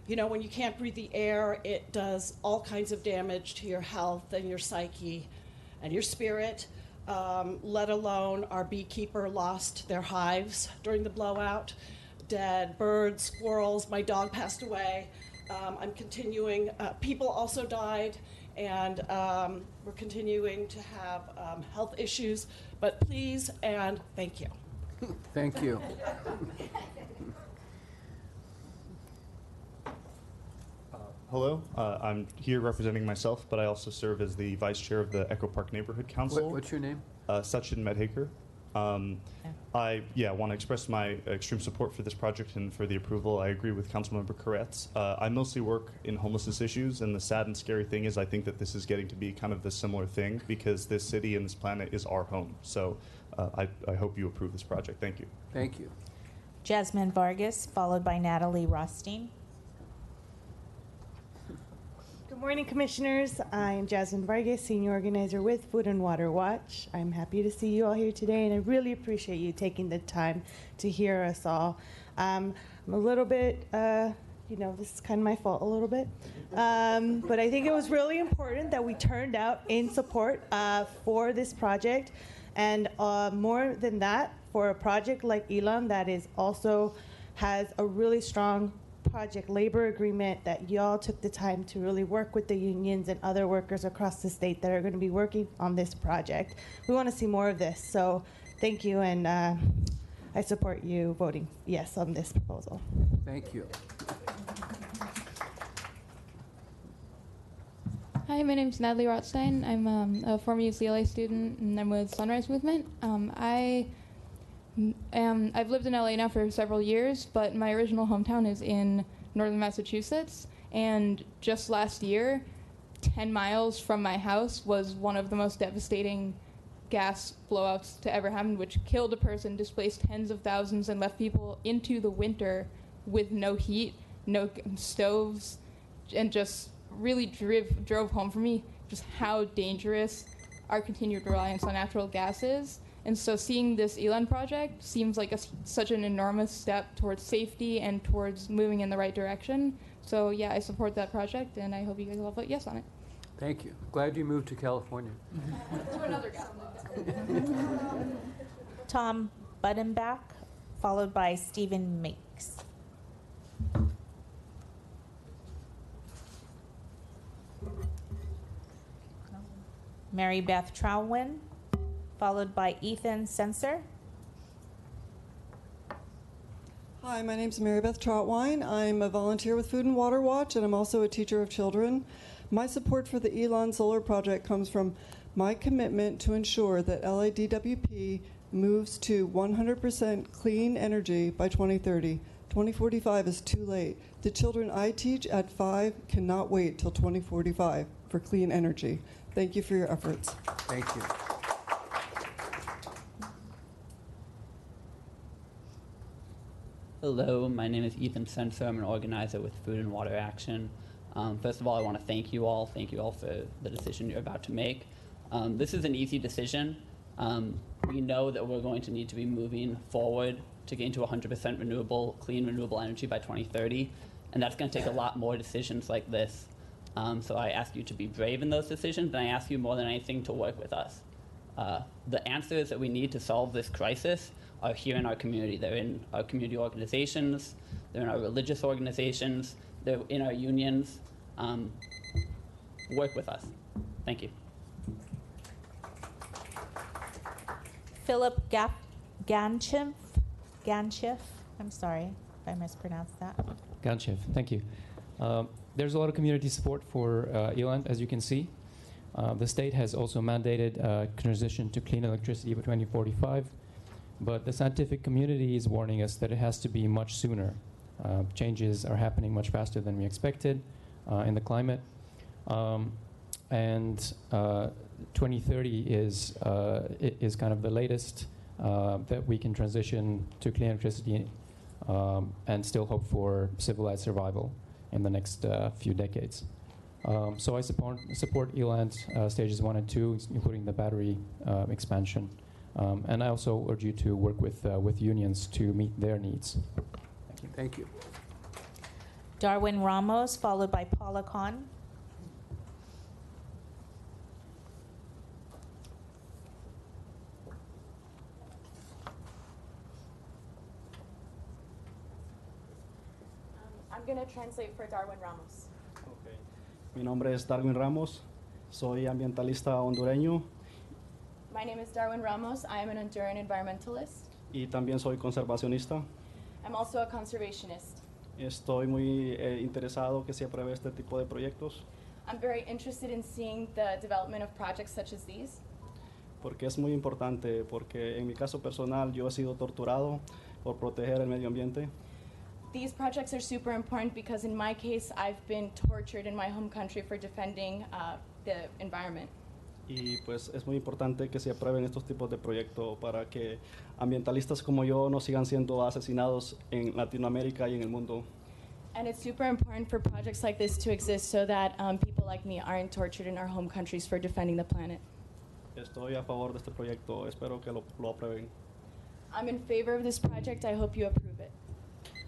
you know, when you can't breathe the air, it does all kinds of damage to your health and your psyche and your spirit, let alone our beekeeper lost their hives during the blowout, dead birds, squirrels, my dog passed away. I'm continuing, people also died, and we're continuing to have health issues, but please and thank you. Thank you. Hello, I'm here representing myself, but I also serve as the vice chair of the Echo Park Neighborhood Council. What's your name? Sachin Medhaker. I want to express my extreme support for this project and for the approval. I agree with Councilmember Koretz. I mostly work in homelessness issues, and the sad and scary thing is I think that this is getting to be kind of the similar thing because this city and this planet is our home. So I hope you approve this project. Thank you. Thank you. Jasmine Vargas, followed by Natalie Rothstein. Good morning, Commissioners. I am Jasmine Vargas, Senior Organizer with Food and Water Watch. I'm happy to see you all here today, and I really appreciate you taking the time to hear us all. I'm a little bit, this is kind of my fault a little bit, but I think it was really important that we turned out in support for this project, and more than that, for a project like Elan that is also has a really strong project labor agreement that y'all took the time to really work with the unions and other workers across the state that are going to be working on this project. We want to see more of this, so thank you, and I support you voting yes on this proposal. Thank you. Hi, my name is Natalie Rothstein. I'm a former UCLA student, and I'm with Sunrise Movement. I've lived in LA now for several years, but my original hometown is in northern Massachusetts, and just last year, 10 miles from my house was one of the most devastating gas blowouts to ever happen, which killed a person, displaced tens of thousands, and left people into the winter with no heat, no stoves, and just really drove home for me just how dangerous our continued reliance on natural gas is. And so seeing this Elan project seems like such an enormous step towards safety and towards moving in the right direction. So yeah, I support that project, and I hope you guys will vote yes on it. Thank you. Glad you moved to California. To another guy. Tom Budenbach, followed by Stephen Makes. Mary Beth Trowin, followed by Ethan Sensor. Hi, my name is Mary Beth Trotwine. I'm a volunteer with Food and Water Watch, and I'm also a teacher of children. My support for the Elan Solar Project comes from my commitment to ensure that LADWP moves to 100% clean energy by 2030. 2045 is too late. The children I teach at 5 cannot wait till 2045 for clean energy. Thank you for your efforts. Thank you. Hello, my name is Ethan Sensor. I'm an organizer with Food and Water Action. First of all, I want to thank you all. Thank you all for the decision you're about to make. This is an easy decision. We know that we're going to need to be moving forward to gain to 100% renewable, clean renewable energy by 2030, and that's going to take a lot more decisions like this. So I ask you to be brave in those decisions, and I ask you more than anything to work with us. The answers that we need to solve this crisis are here in our community. They're in our community organizations, they're in our religious organizations, they're in our unions. Work with us. Thank you. Philip Ganchev, I'm sorry if I mispronounced that. Ganchev, thank you. There's a lot of community support for Elan, as you can see. The state has also mandated transition to clean electricity by 2045, but the scientific community is warning us that it has to be much sooner. Changes are happening much faster than we expected in the climate, and 2030 is kind of the latest that we can transition to clean electricity and still hope for civilized survival in the next few decades. So I support Elan's stages 1 and 2, including the battery expansion. And I also urge you to work with unions to meet their needs. Thank you. Thank you. Darwin Ramos, followed by Paula Khan. I'm going to translate for Darwin Ramos. Okay. Mi nombre es Darwin Ramos. Soy ambientalista hondureño. My name is Darwin Ramos. I am an Honduran environmentalist. y también soy conservacionista. I'm also a conservationist. Estoy muy interesado que se apruebe este tipo de proyectos I'm very interested in seeing the development of projects such as these porque es muy importante, porque en mi caso personal yo he sido torturado por proteger el medio ambiente. These projects are super important because in my case, I've been tortured in my home country for defending the environment. Y pues es muy importante que se aprueben estos tipos de proyectos para que ambientalistas como yo no sigan siendo asesinados en Latinoamérica y en el mundo. And it's super important for projects like this to exist so that people like me aren't tortured in our home countries for defending the planet. Estoy a favor de este proyecto, espero que lo aprueben. I'm in favor of this project. I hope you approve it.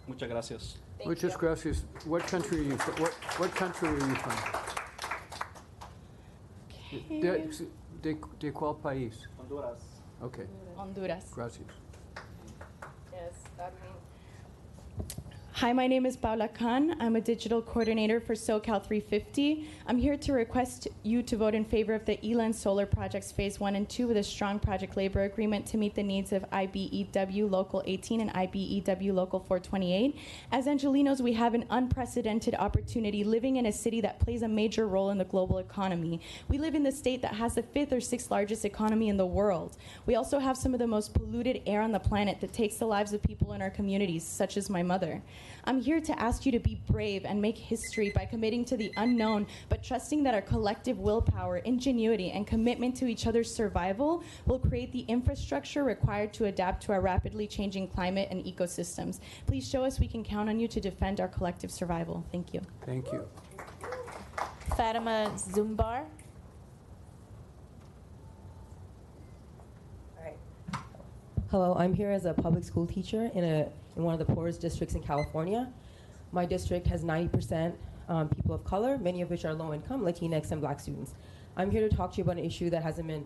Muchas gracias. Muchas gracias. What country are you from? What country are you from? De cuál país? Honduras. Okay. Honduras. Gracias. Yes, Hi, my name is Paula Khan. I'm a digital coordinator for SoCal 350. I'm here to request you to vote in favor of the Elan Solar Projects Phase 1 and 2 with a strong project labor agreement to meet the needs of IBEW Local 18 and IBEW Local 428. As Angelinos, we have an unprecedented opportunity living in a city that plays a major role in the global economy. We live in the state that has the 5th or 6th largest economy in the world. We also have some of the most polluted air on the planet that takes the lives of people in our communities, such as my mother. I'm here to ask you to be brave and make history by committing to the unknown, but trusting that our collective willpower, ingenuity, and commitment to each other's survival will create the infrastructure required to adapt to our rapidly changing climate and ecosystems. Please show us we can count on you to defend our collective survival. Thank you. Thank you. Fatima Zumbar. Hello, I'm here as a public school teacher in one of the poorest districts in California. My district has 90% people of color, many of which are low income, Latinx and Black students. I'm here to talk to you about an issue that hasn't been,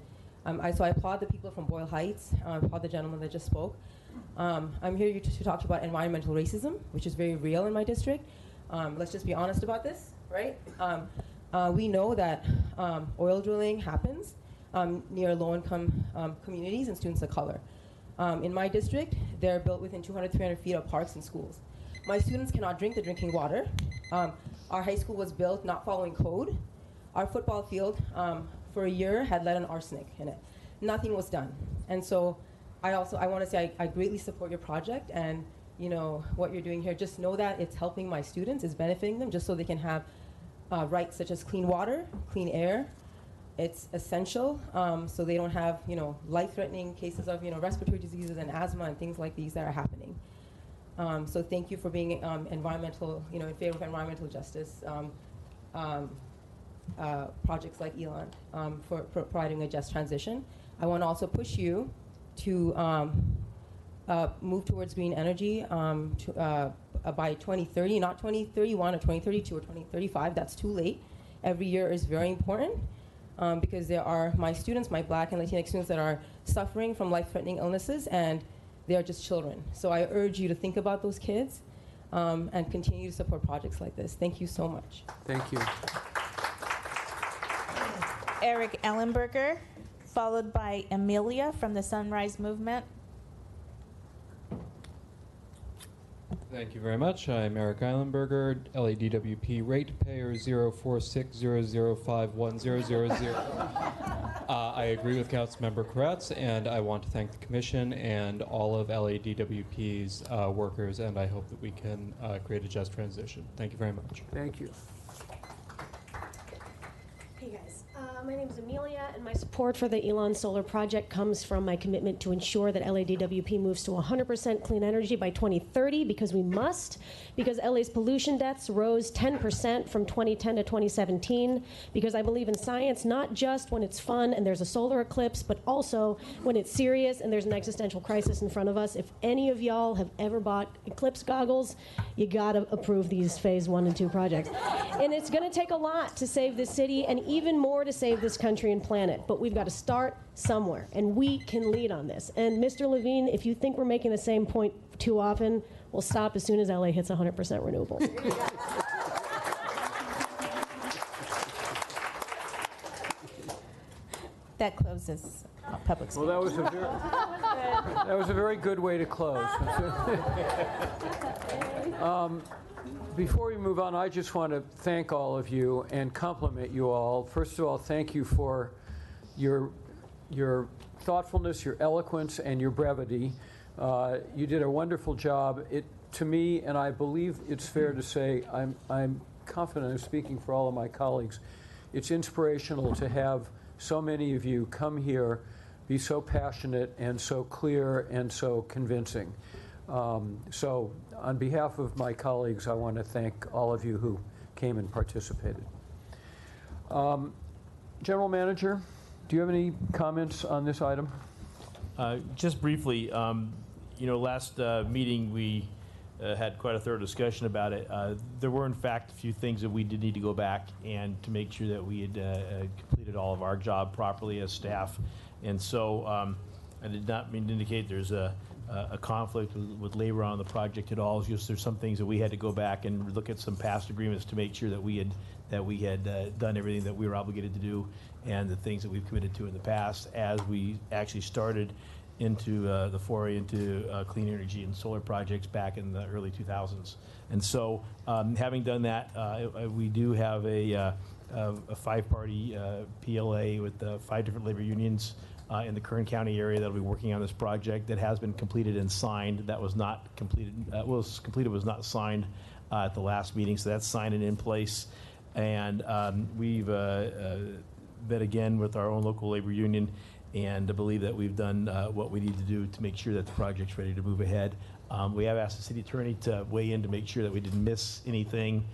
so I applaud the people from Boyle Heights, I applaud the gentleman that just spoke. I'm here to talk to you about environmental racism, which is very real in my district. Let's just be honest about this, right? We know that oil drilling happens near low income communities and students of color. In my district, they're built within 200, 300 feet of parks and schools. My students cannot drink the drinking water. Our high school was built not following code. Our football field for a year had lead and arsenic in it. Nothing was done. And so I want to say I greatly support your project and what you're doing here. Just know that it's helping my students, it's benefiting them just so they can have rights such as clean water, clean air. It's essential so they don't have life-threatening cases of respiratory diseases and asthma and things like these that are happening. So thank you for being environmental, in favor of environmental justice projects like Elan for providing a just transition. I want to also push you to move towards green energy by 2030, not 2031 or 2032 or 2035. That's too late. Every year is very important. Because there are my students, my Black and Latinx students that are suffering from life-threatening illnesses, and they are just children. So I urge you to think about those kids and continue to support projects like this. Thank you so much. Thank you. Eric Ellenberger, followed by Amelia from the Sunrise Movement. Thank you very much. I'm Eric Eilenberger, LADWP ratepayer 04600510000. I agree with Councilmember Koretz, and I want to thank the Commission and all of LADWP's workers, and I hope that we can create a just transition. Thank you very much. Thank you. Hey guys, my name is Amelia, and my support for the Elan Solar Project comes from my commitment to ensure that LADWP moves to 100% clean energy by 2030, because we must, because LA's pollution deaths rose 10% from 2010 to 2017, because I believe in science not just when it's fun and there's a solar eclipse, but also when it's serious and there's an existential crisis in front of us. If any of y'all have ever bought eclipse goggles, you gotta approve these phase 1 and 2 projects. And it's gonna take a lot to save this city, and even more to save this country and planet, but we've got to start somewhere, and we can lead on this. And Mr. Levine, if you think we're making the same point too often, we'll stop as soon as LA hits 100% renewables. That closes public speaking. Well, that was a very good way to close. Before we move on, I just want to thank all of you and compliment you all. First of all, thank you for your thoughtfulness, your eloquence, and your brevity. You did a wonderful job. To me, and I believe it's fair to say, I'm confident I'm speaking for all of my colleagues, it's inspirational to have so many of you come here, be so passionate and so clear and so convincing. So on behalf of my colleagues, I want to thank all of you who came and participated. General Manager, do you have any comments on this item? Just briefly, last meeting we had quite a thorough discussion about it. There were, in fact, a few things that we did need to go back and to make sure that we had completed all of our job properly as staff. And so I did not mean to indicate there's a conflict with labor on the project at all. It's just there's some things that we had to go back and look at some past agreements to make sure that we had done everything that we were obligated to do and the things that we've committed to in the past as we actually started into the foray into clean energy and solar projects back in the early 2000s. And so having done that, we do have a five-party PLA with 5 different labor unions in the Kern County area that will be working on this project that has been completed and signed. That was not completed, was not signed at the last meeting, so that's signed and in place. And we've met again with our own local labor union and to believe that we've done what we need to do to make sure that the project's ready to move ahead. We have asked the city attorney to weigh in to make sure that we didn't miss anything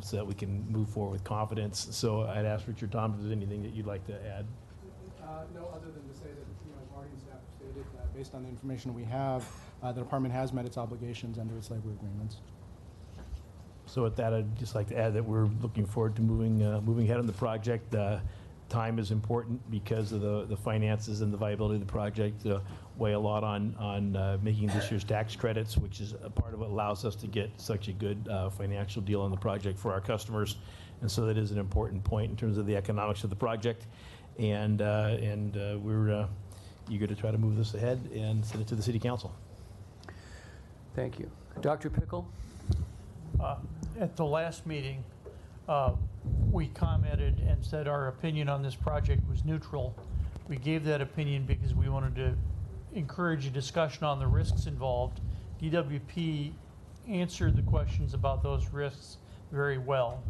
so that we can move forward with confidence. So I'd ask Richard Tom if there's anything that you'd like to add. No, other than to say that, as Marty and staff have stated, based on the information we have, the department has met its obligations under its labor agreements. So with that, I'd just like to add that we're looking forward to moving ahead on the project. Time is important because of the finances and the viability of the project. Weigh a lot on making this year's tax credits, which is a part of what allows us to get such a good financial deal on the project for our customers. And so that is an important point in terms of the economics of the project. And we're eager to try to move this ahead and send it to the City Council. Thank you. Dr. Pickle? At the last meeting, we commented and said our opinion on this project was neutral. We gave that opinion because we wanted to encourage a discussion on the risks involved. DWP answered the questions about those risks very well.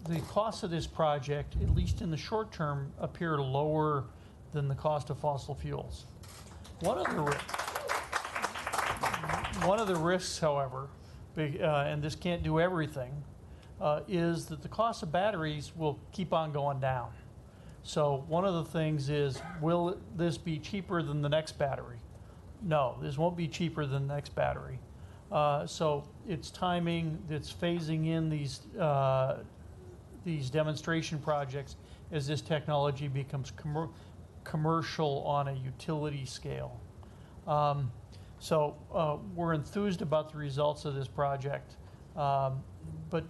The cost of this project, at least in the short term, appear lower than the cost of fossil fuels. One of the risks, however, and this can't do everything, is that the cost of batteries will keep on going down. So one of the things is, will this be cheaper than the next battery? No, this won't be cheaper than the next battery. So it's timing, it's phasing in these demonstration projects as this technology becomes commercial on a utility scale. So we're enthused about the results of this project, but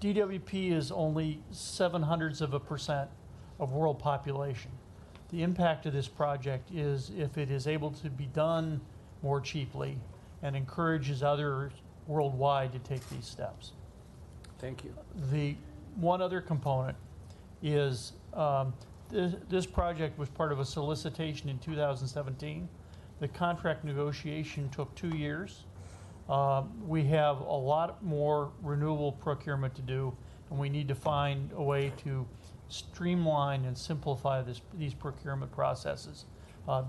DWP is only 0.07% of world population. The impact of this project is if it is able to be done more cheaply and encourages others worldwide to take these steps. Thank you. The one other component is this project was part of a solicitation in 2017. The contract negotiation took 2 years. We have a lot more renewable procurement to do, and we need to find a way to streamline and simplify these procurement processes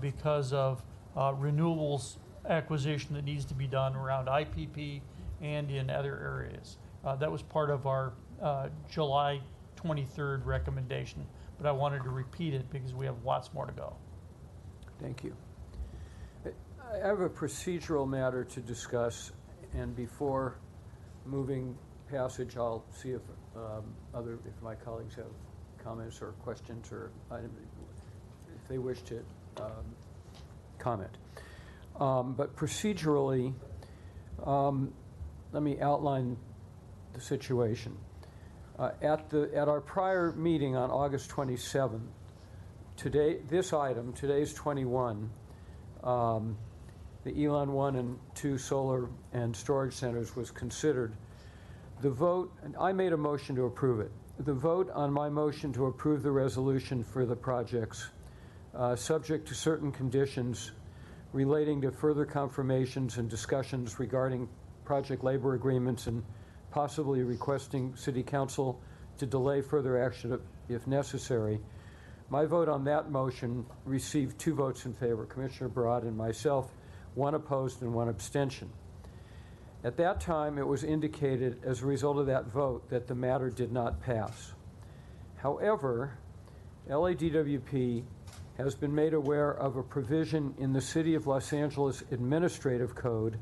because of renewables acquisition that needs to be done around IPP and in other areas. That was part of our July 23rd recommendation, but I wanted to repeat it because we have lots more to go. Thank you. I have a procedural matter to discuss, and before moving passage, I'll see if if my colleagues have comments or questions or if they wish to comment. But procedurally, let me outline the situation. At our prior meeting on August 27th, today's 21, the Elon 1 and 2 solar and storage centers was considered. The vote, and I made a motion to approve it. The vote on my motion to approve the resolution for the projects, subject to certain conditions relating to further confirmations and discussions regarding project labor agreements and possibly requesting City Council to delay further action if necessary. My vote on that motion received 2 votes in favor, Commissioner Barad and myself, 1 opposed and 1 abstention. At that time, it was indicated as a result of that vote that the matter did not pass. However, LADWP has been made aware of a provision in the City of Los Angeles Administrative Code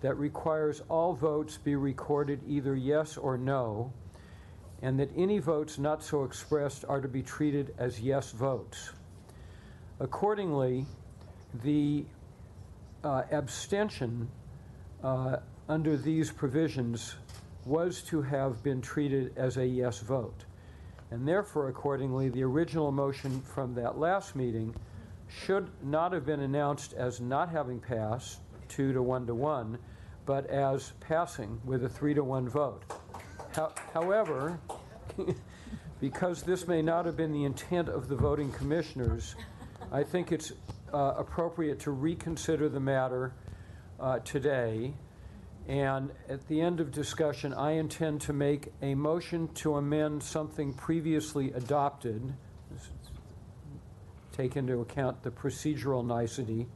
that requires all votes be recorded either yes or no, and that any votes not so expressed are to be treated as yes votes. Accordingly, the abstention under these provisions was to have been treated as a yes vote. And therefore, accordingly, the original motion from that last meeting should not have been announced as not having passed 2 to 1 to 1, but as passing with a 3 to 1 vote. However, because this may not have been the intent of the voting commissioners, I think it's appropriate to reconsider the matter today. And at the end of discussion, I intend to make a motion to amend something previously adopted, take into account the procedural nicety,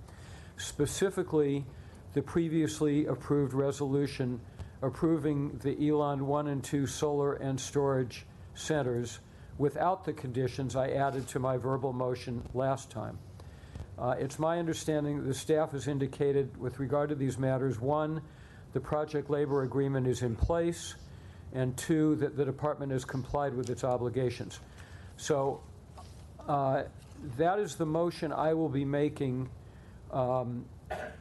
specifically the previously approved resolution approving the Elon 1 and 2 solar and storage centers without the conditions I added to my verbal motion last time. It's my understanding that the staff has indicated with regard to these matters, 1, the project labor agreement is in place, and 2, that the department has complied with its obligations. So that is the motion I will be making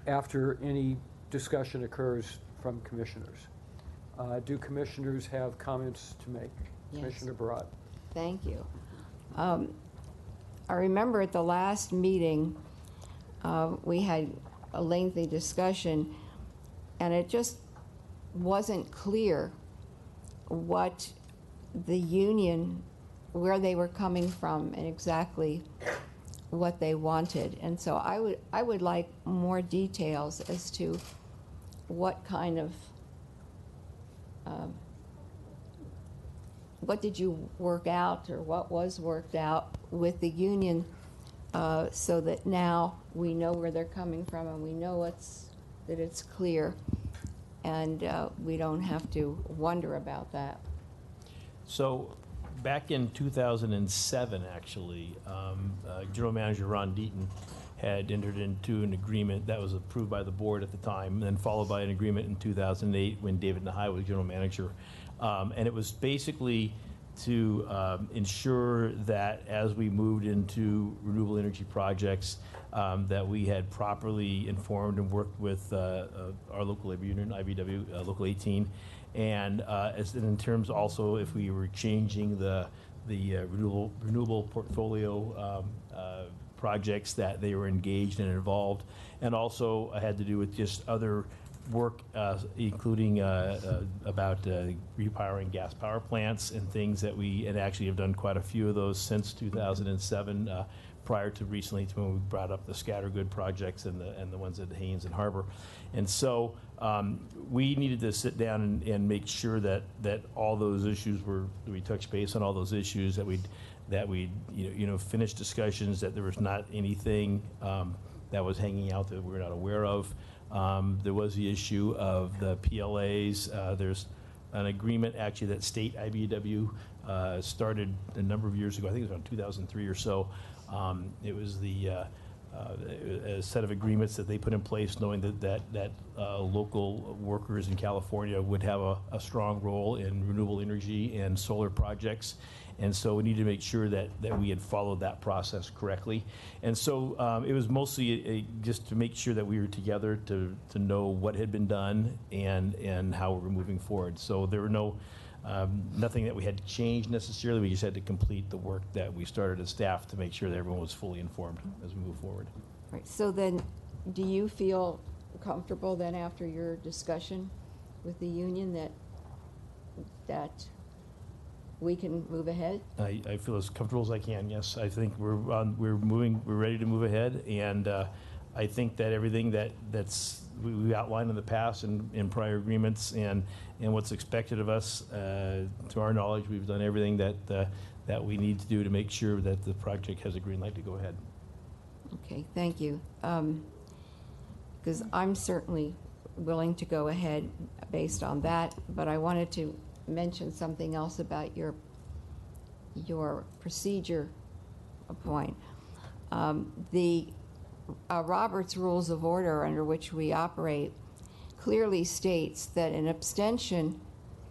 after any discussion occurs from commissioners. Do commissioners have comments to make? Yes. Commissioner Barad. Thank you. I remember at the last meeting, we had a lengthy discussion, and it just wasn't clear what the union, where they were coming from, and exactly what they wanted. And so I would like more details as to what kind of what did you work out, or what was worked out with the union, so that now we know where they're coming from and we know that it's clear, and we don't have to wonder about that. So back in 2007, actually, General Manager Ron Deaton had entered into an agreement that was approved by the board at the time, and then followed by an agreement in 2008 when David Nahai was General Manager. And it was basically to ensure that as we moved into renewable energy projects, that we had properly informed and worked with our local labor union, IBW, Local 18, and as in terms also if we were changing the renewable portfolio projects that they were engaged and involved, and also had to do with just other work, including about repowering gas power plants and things that we actually have done quite a few of those since 2007, prior to recently, to when we brought up the scattergood projects and the ones at Haynes and Harbor. And so we needed to sit down and make sure that all those issues we touched base on all those issues, that we finished discussions, that there was not anything that was hanging out that we're not aware of. There was the issue of the PLAs. There's an agreement actually that state IBEW started a number of years ago. I think it was around 2003 or so. It was a set of agreements that they put in place, knowing that local workers in California would have a strong role in renewable energy and solar projects. And so we needed to make sure that we had followed that process correctly. And so it was mostly just to make sure that we were together to know what had been done and how we were moving forward. So there were no Nothing that we had to change necessarily. We just had to complete the work that we started as staff to make sure that everyone was fully informed as we move forward. Right, so then, do you feel comfortable then after your discussion with the union that we can move ahead? I feel as comfortable as I can, yes. I think we're ready to move ahead, and I think that everything that's we outlined in the past and in prior agreements and what's expected of us, to our knowledge, we've done everything that we need to do to make sure that the project has a green light to go ahead. Okay, thank you. Because I'm certainly willing to go ahead based on that, but I wanted to mention something else about your procedure point. The Robert's Rules of Order under which we operate clearly states that an abstention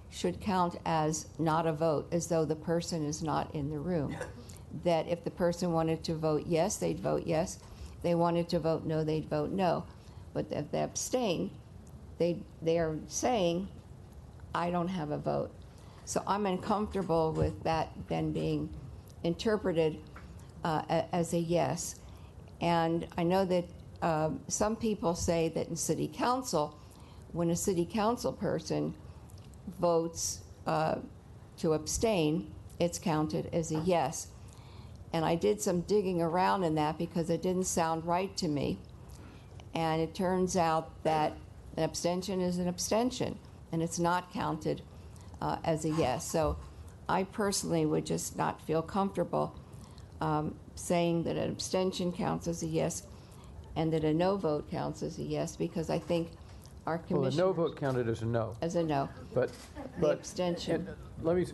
should count as not a vote, as though the person is not in the room. That if the person wanted to vote yes, they'd vote yes. If they wanted to vote no, they'd vote no. But if they abstain, they are saying, I don't have a vote. So I'm uncomfortable with that then being interpreted as a yes. And I know that some people say that in city council, when a city council person votes to abstain, it's counted as a yes. And I did some digging around in that because it didn't sound right to me. And it turns out that an abstention is an abstention, and it's not counted as a yes. So I personally would just not feel comfortable saying that an abstention counts as a yes and that a no vote counts as a yes, because I think our commission. Well, a no vote counted as a no. As a no. But abstention. Let me.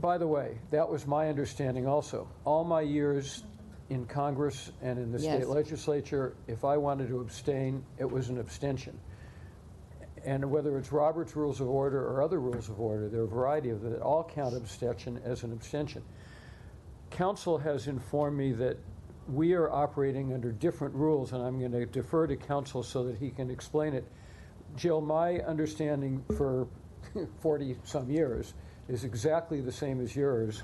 By the way, that was my understanding also. All my years in Congress and in the state legislature, if I wanted to abstain, it was an abstention. And whether it's Robert's Rules of Order or other rules of order, there are a variety of them that all count abstention as an abstention. Council has informed me that we are operating under different rules, and I'm going to defer to council so that he can explain it. Jill, my understanding for 40-some years is exactly the same as yours,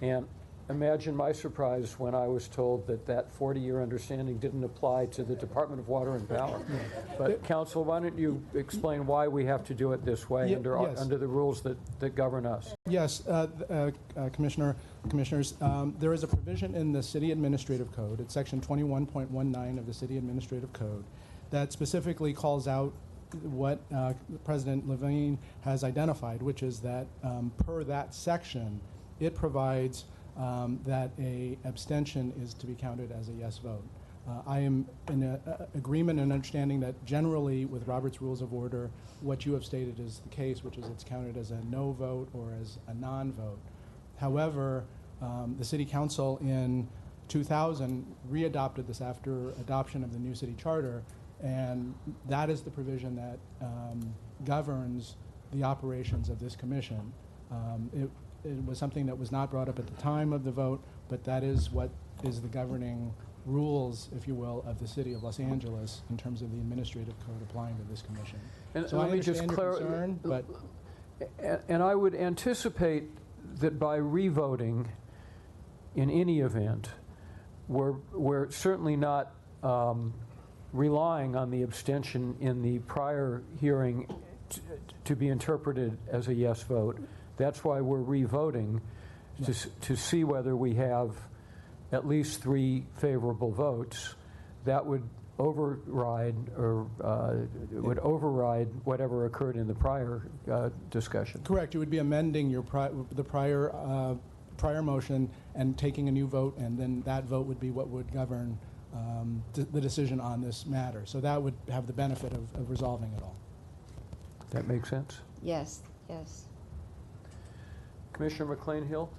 and imagine my surprise when I was told that that 40-year understanding didn't apply to the Department of Water and Power. But council, why don't you explain why we have to do it this way under the rules that govern us? Yes, Commissioners, there is a provision in the City Administrative Code, it's section 21.19 of the City Administrative Code, that specifically calls out what President Levine has identified, which is that per that section, it provides that a abstention is to be counted as a yes vote. I am in agreement and understanding that generally with Robert's Rules of Order, what you have stated is the case, which is it's counted as a no vote or as a non-vote. However, the City Council in 2000 readopted this after adoption of the new city charter, and that is the provision that governs the operations of this commission. It was something that was not brought up at the time of the vote, but that is what is the governing rules, if you will, of the City of Los Angeles in terms of the administrative code applying to this commission. And so let I me just understand your concern, but and I would anticipate that by revoting, in any event, we're certainly not relying on the abstention in the prior hearing to be interpreted as a yes vote. That's why we're revoting to see whether we have at least 3 favorable votes. That would override whatever occurred in the prior discussion. correct. You would be amending your the prior motion and taking a new vote, and then that vote would be what would govern the decision on this matter. So that would have the benefit of resolving it all. That makes sense? Yes, yes. Commissioner McLean-Hill?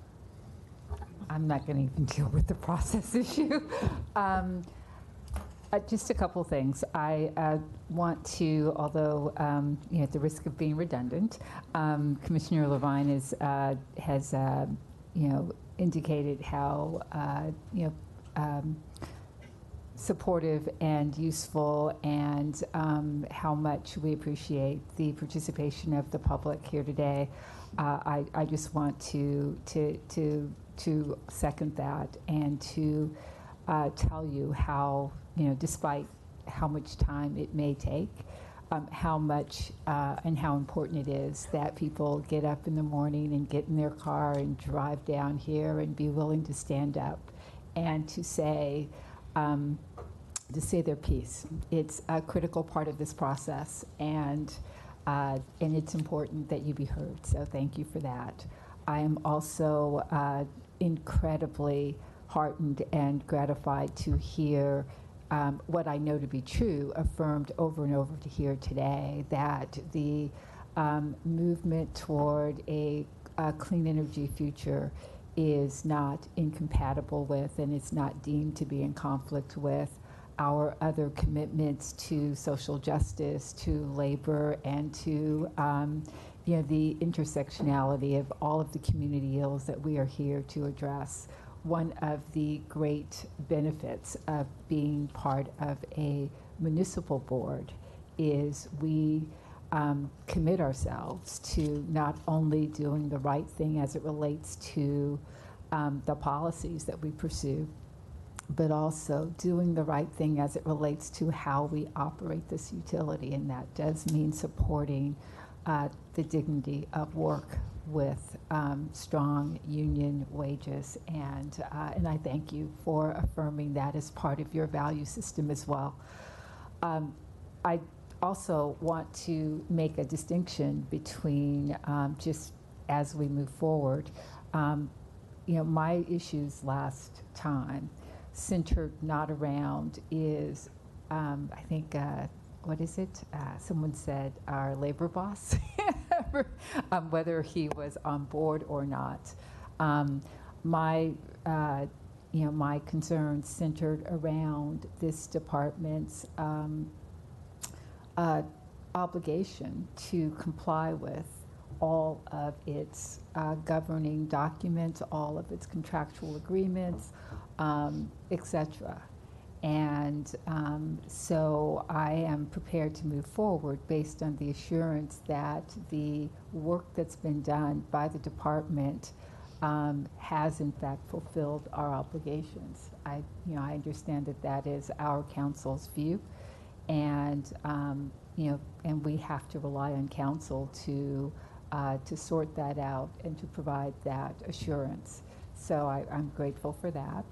I'm not going to even deal with the process issue. Just a couple things. I want to, although at the risk of being redundant, Commissioner Levine has indicated how supportive and useful, and how much we appreciate the participation of the public here today. I just want to second that and to tell you how, despite how much time it may take, how much and how important it is that people get up in the morning and get in their car and drive down here and be willing to stand up and to say their piece. It's a critical part of this process, and it's important that you be heard. So thank you for that. I am also incredibly heartened and gratified to hear what I know to be true, affirmed over and over to here today, that the movement toward a clean energy future is not incompatible with and is not deemed to be in conflict with our other commitments to social justice, to labor, and to the intersectionality of all of the community ills that we are here to address. One of the great benefits of being part of a municipal board is we commit ourselves to not only doing the right thing as it relates to the policies that we pursue, but also doing the right thing as it relates to how we operate this utility. And that does mean supporting the dignity of work with strong union wages. And I thank you for affirming that as part of your value system as well. I also want to make a distinction between, just as we move forward, my issues last time centered not around is, I think, what is it? Someone said our labor boss, whether he was on board or not. My concerns centered around this department's obligation to comply with all of its governing documents, all of its contractual agreements, etc. And so I am prepared to move forward based on the assurance that the work that's been done by the department has in fact fulfilled our obligations. I understand that that is our council's view, and and we have to rely on council to sort that out and to provide that assurance. So I'm grateful for that,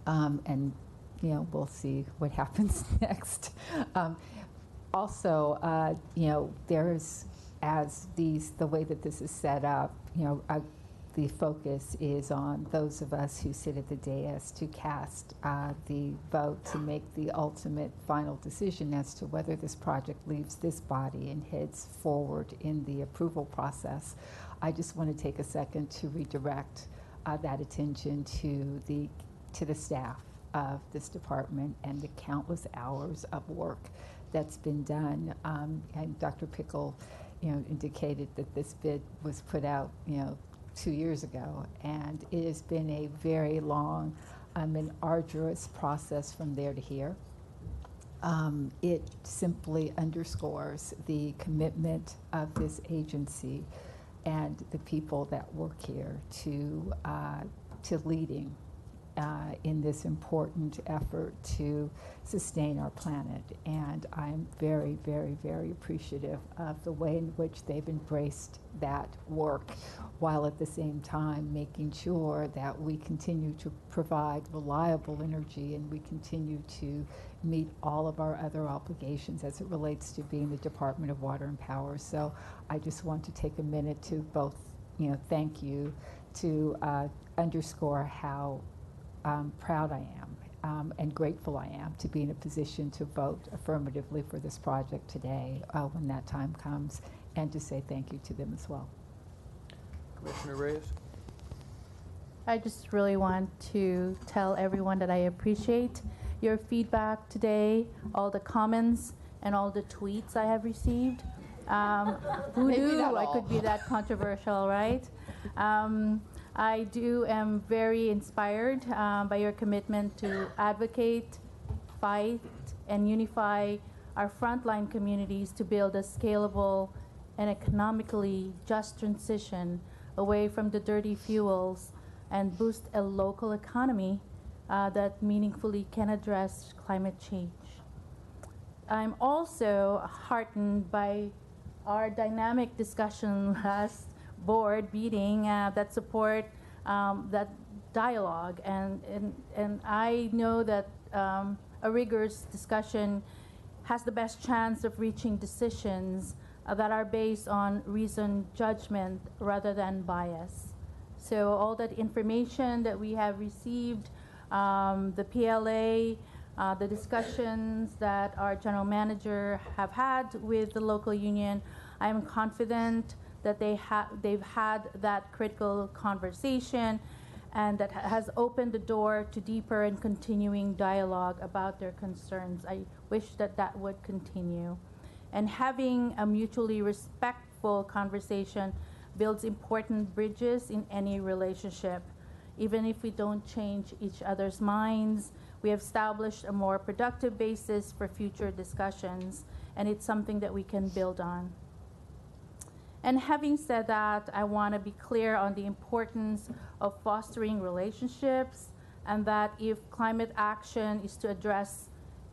and we'll see what happens next. Also, there's, as the way that this is set up, the focus is on those of us who sit at the dais to cast the vote to make the ultimate final decision as to whether this project leaves this body and heads forward in the approval process. I just want to take a second to redirect that attention to the staff of this department and the countless hours of work that's been done. And Dr. Pickle, indicated that this bid was put out, 2 years ago, and it has been a very long and arduous process from there to here. It simply underscores the commitment of this agency and the people that work here to leading in this important effort to sustain our planet. And I'm very, very, very appreciative of the way in which they've embraced that work, while at the same time making sure that we continue to provide reliable energy and we continue to meet all of our other obligations as it relates to being the Department of Water and Power. So I just want to take a minute to both, thank you, to underscore how proud I am and grateful I am to be in a position to vote affirmatively for this project today when that time comes, and to say thank you to them as well. Commissioner Reyes? I just really want to tell everyone that I appreciate your feedback today, all the comments and all the tweets I have received. Who knew I could be that controversial, right? I am very inspired by your commitment to advocate, fight, and unify our frontline communities to build a scalable and economically just transition away from the dirty fuels and boost a local economy that meaningfully can address climate change. I'm also heartened by our dynamic discussion last board meeting that support that dialogue, and I know that a rigorous discussion has the best chance of reaching decisions that are based on reasoned judgment rather than bias. So all that information that we have received, the PLA, the discussions that our general manager have had with the local union, I am confident that they've had that critical conversation, and that has opened the door to deeper and continuing dialogue about their concerns. I wish that that would continue. And having a mutually respectful conversation builds important bridges in any relationship. Even if we don't change each other's minds, we have established a more productive basis for future discussions, and it's something that we can build on. And having said that, I want to be clear on the importance of fostering relationships, and that if climate action is to address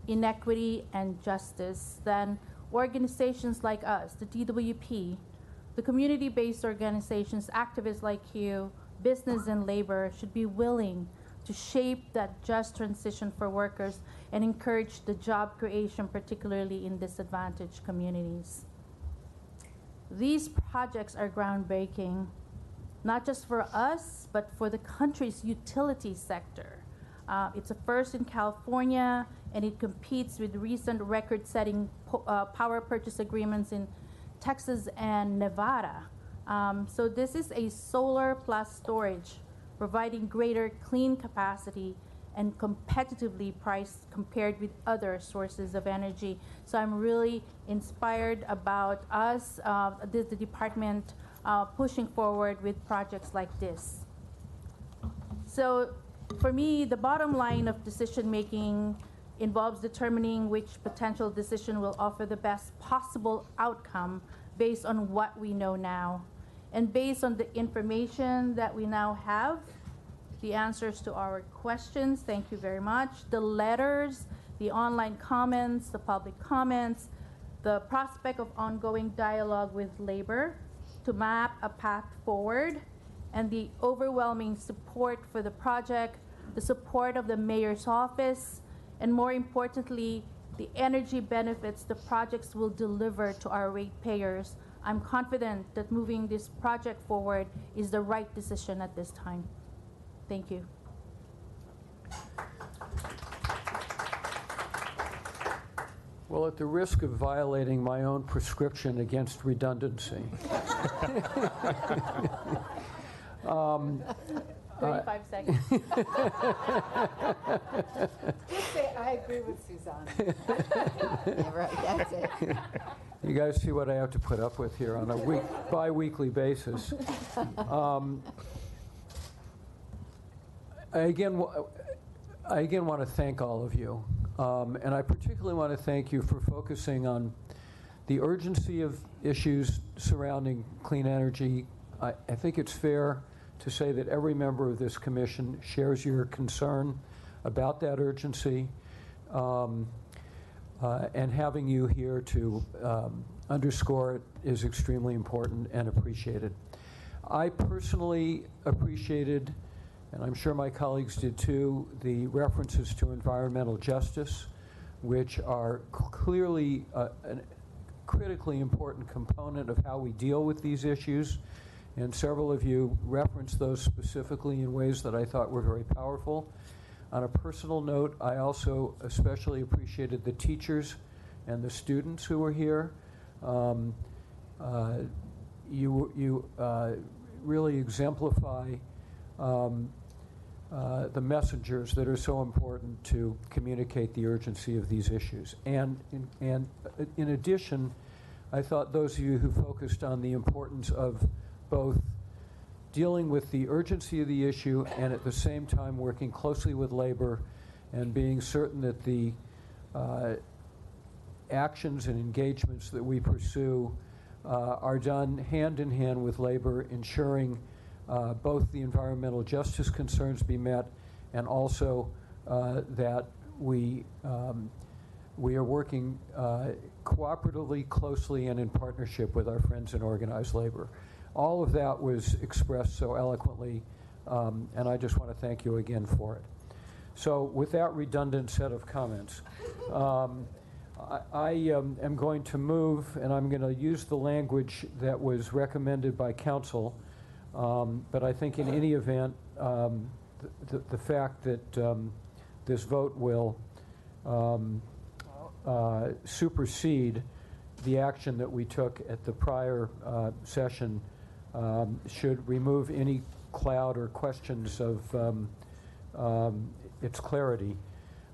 inequity and justice, then organizations like us, the DWP, the community-based organizations, activists like you, business and labor, should be willing to shape that just transition for workers and encourage the job creation, particularly in disadvantaged communities. These projects are groundbreaking, not just for us, but for the country's utility sector. It's a first in California, and it competes with recent record-setting power purchase agreements in Texas and Nevada. So this is a solar plus storage, providing greater clean capacity and competitively priced compared with other sources of energy. So I'm really inspired about us, the department, pushing forward with projects like this. So for me, the bottom line of decision making involves determining which potential decision will offer the best possible outcome based on what we know now. And based on the information that we now have, the answers to our questions, thank you very much, the letters, the online comments, the public comments, the prospect of ongoing dialogue with labor to map a path forward, and the overwhelming support for the project, the support of the mayor's office, and more importantly, the energy benefits the projects will deliver to our ratepayers. I'm confident that moving this project forward is the right decision at this time. Thank you. Well, at the risk of violating my own prescription against redundancy, 35 seconds. Just say, I agree with Suzanne. Yeah, right, that's it. you guys see what I have to put up with here on a bi-weekly basis. I again want to thank all of you, and I particularly want to thank you for focusing on the urgency of issues surrounding clean energy. I think it's fair to say that every member of this commission shares your concern about that urgency, and having you here to underscore it is extremely important and appreciated. I personally appreciated, and I'm sure my colleagues did too, the references to environmental justice, which are clearly a critically important component of how we deal with these issues. And several of you referenced those specifically in ways that I thought were very powerful. On a personal note, I also especially appreciated the teachers and the students who were here. You really exemplify the messengers that are so important to communicate the urgency of these issues. And in addition, I thought those of you who focused on the importance of both dealing with the urgency of the issue and at the same time working closely with labor and being certain that the actions and engagements that we pursue are done hand in hand with labor, ensuring both the environmental justice concerns be met and also that we are working cooperatively, closely, and in partnership with our friends in organized labor. All of that was expressed so eloquently, and I just want to thank you again for it. So with that redundant set of comments, I am going to move, and I'm going to use the language that was recommended by council, but I think in any event, the fact that this vote will supersede the action that we took at the prior session should remove any cloud or questions of its clarity.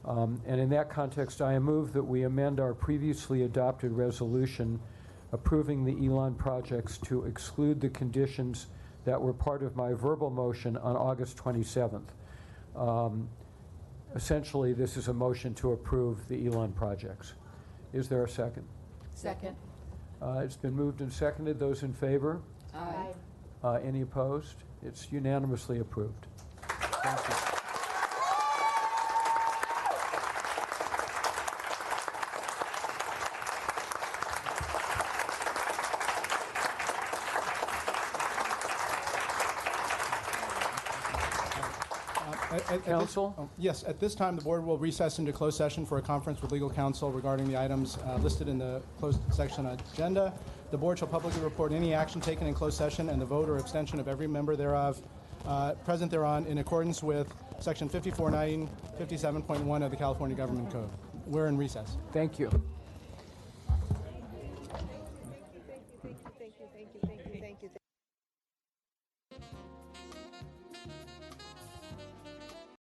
And in that context, I move that we amend our previously adopted resolution approving the Elon projects to exclude the conditions that were part of my verbal motion on August 27th. Essentially, this is a motion to approve the Elon projects. Is there a second? Second. It's been moved and seconded. Those in favor? Aye. Any opposed? It's unanimously approved. Thank you. Counsel? Yes, at this time, the board will recess into closed session for a conference with legal counsel regarding the items listed in the closed section agenda. The board shall publicly report any action taken in closed session and the vote or abstention of every member thereof present thereon in accordance with section 54.9, 57.1 of the California Government Code. We're in recess. Thank you. Thank you.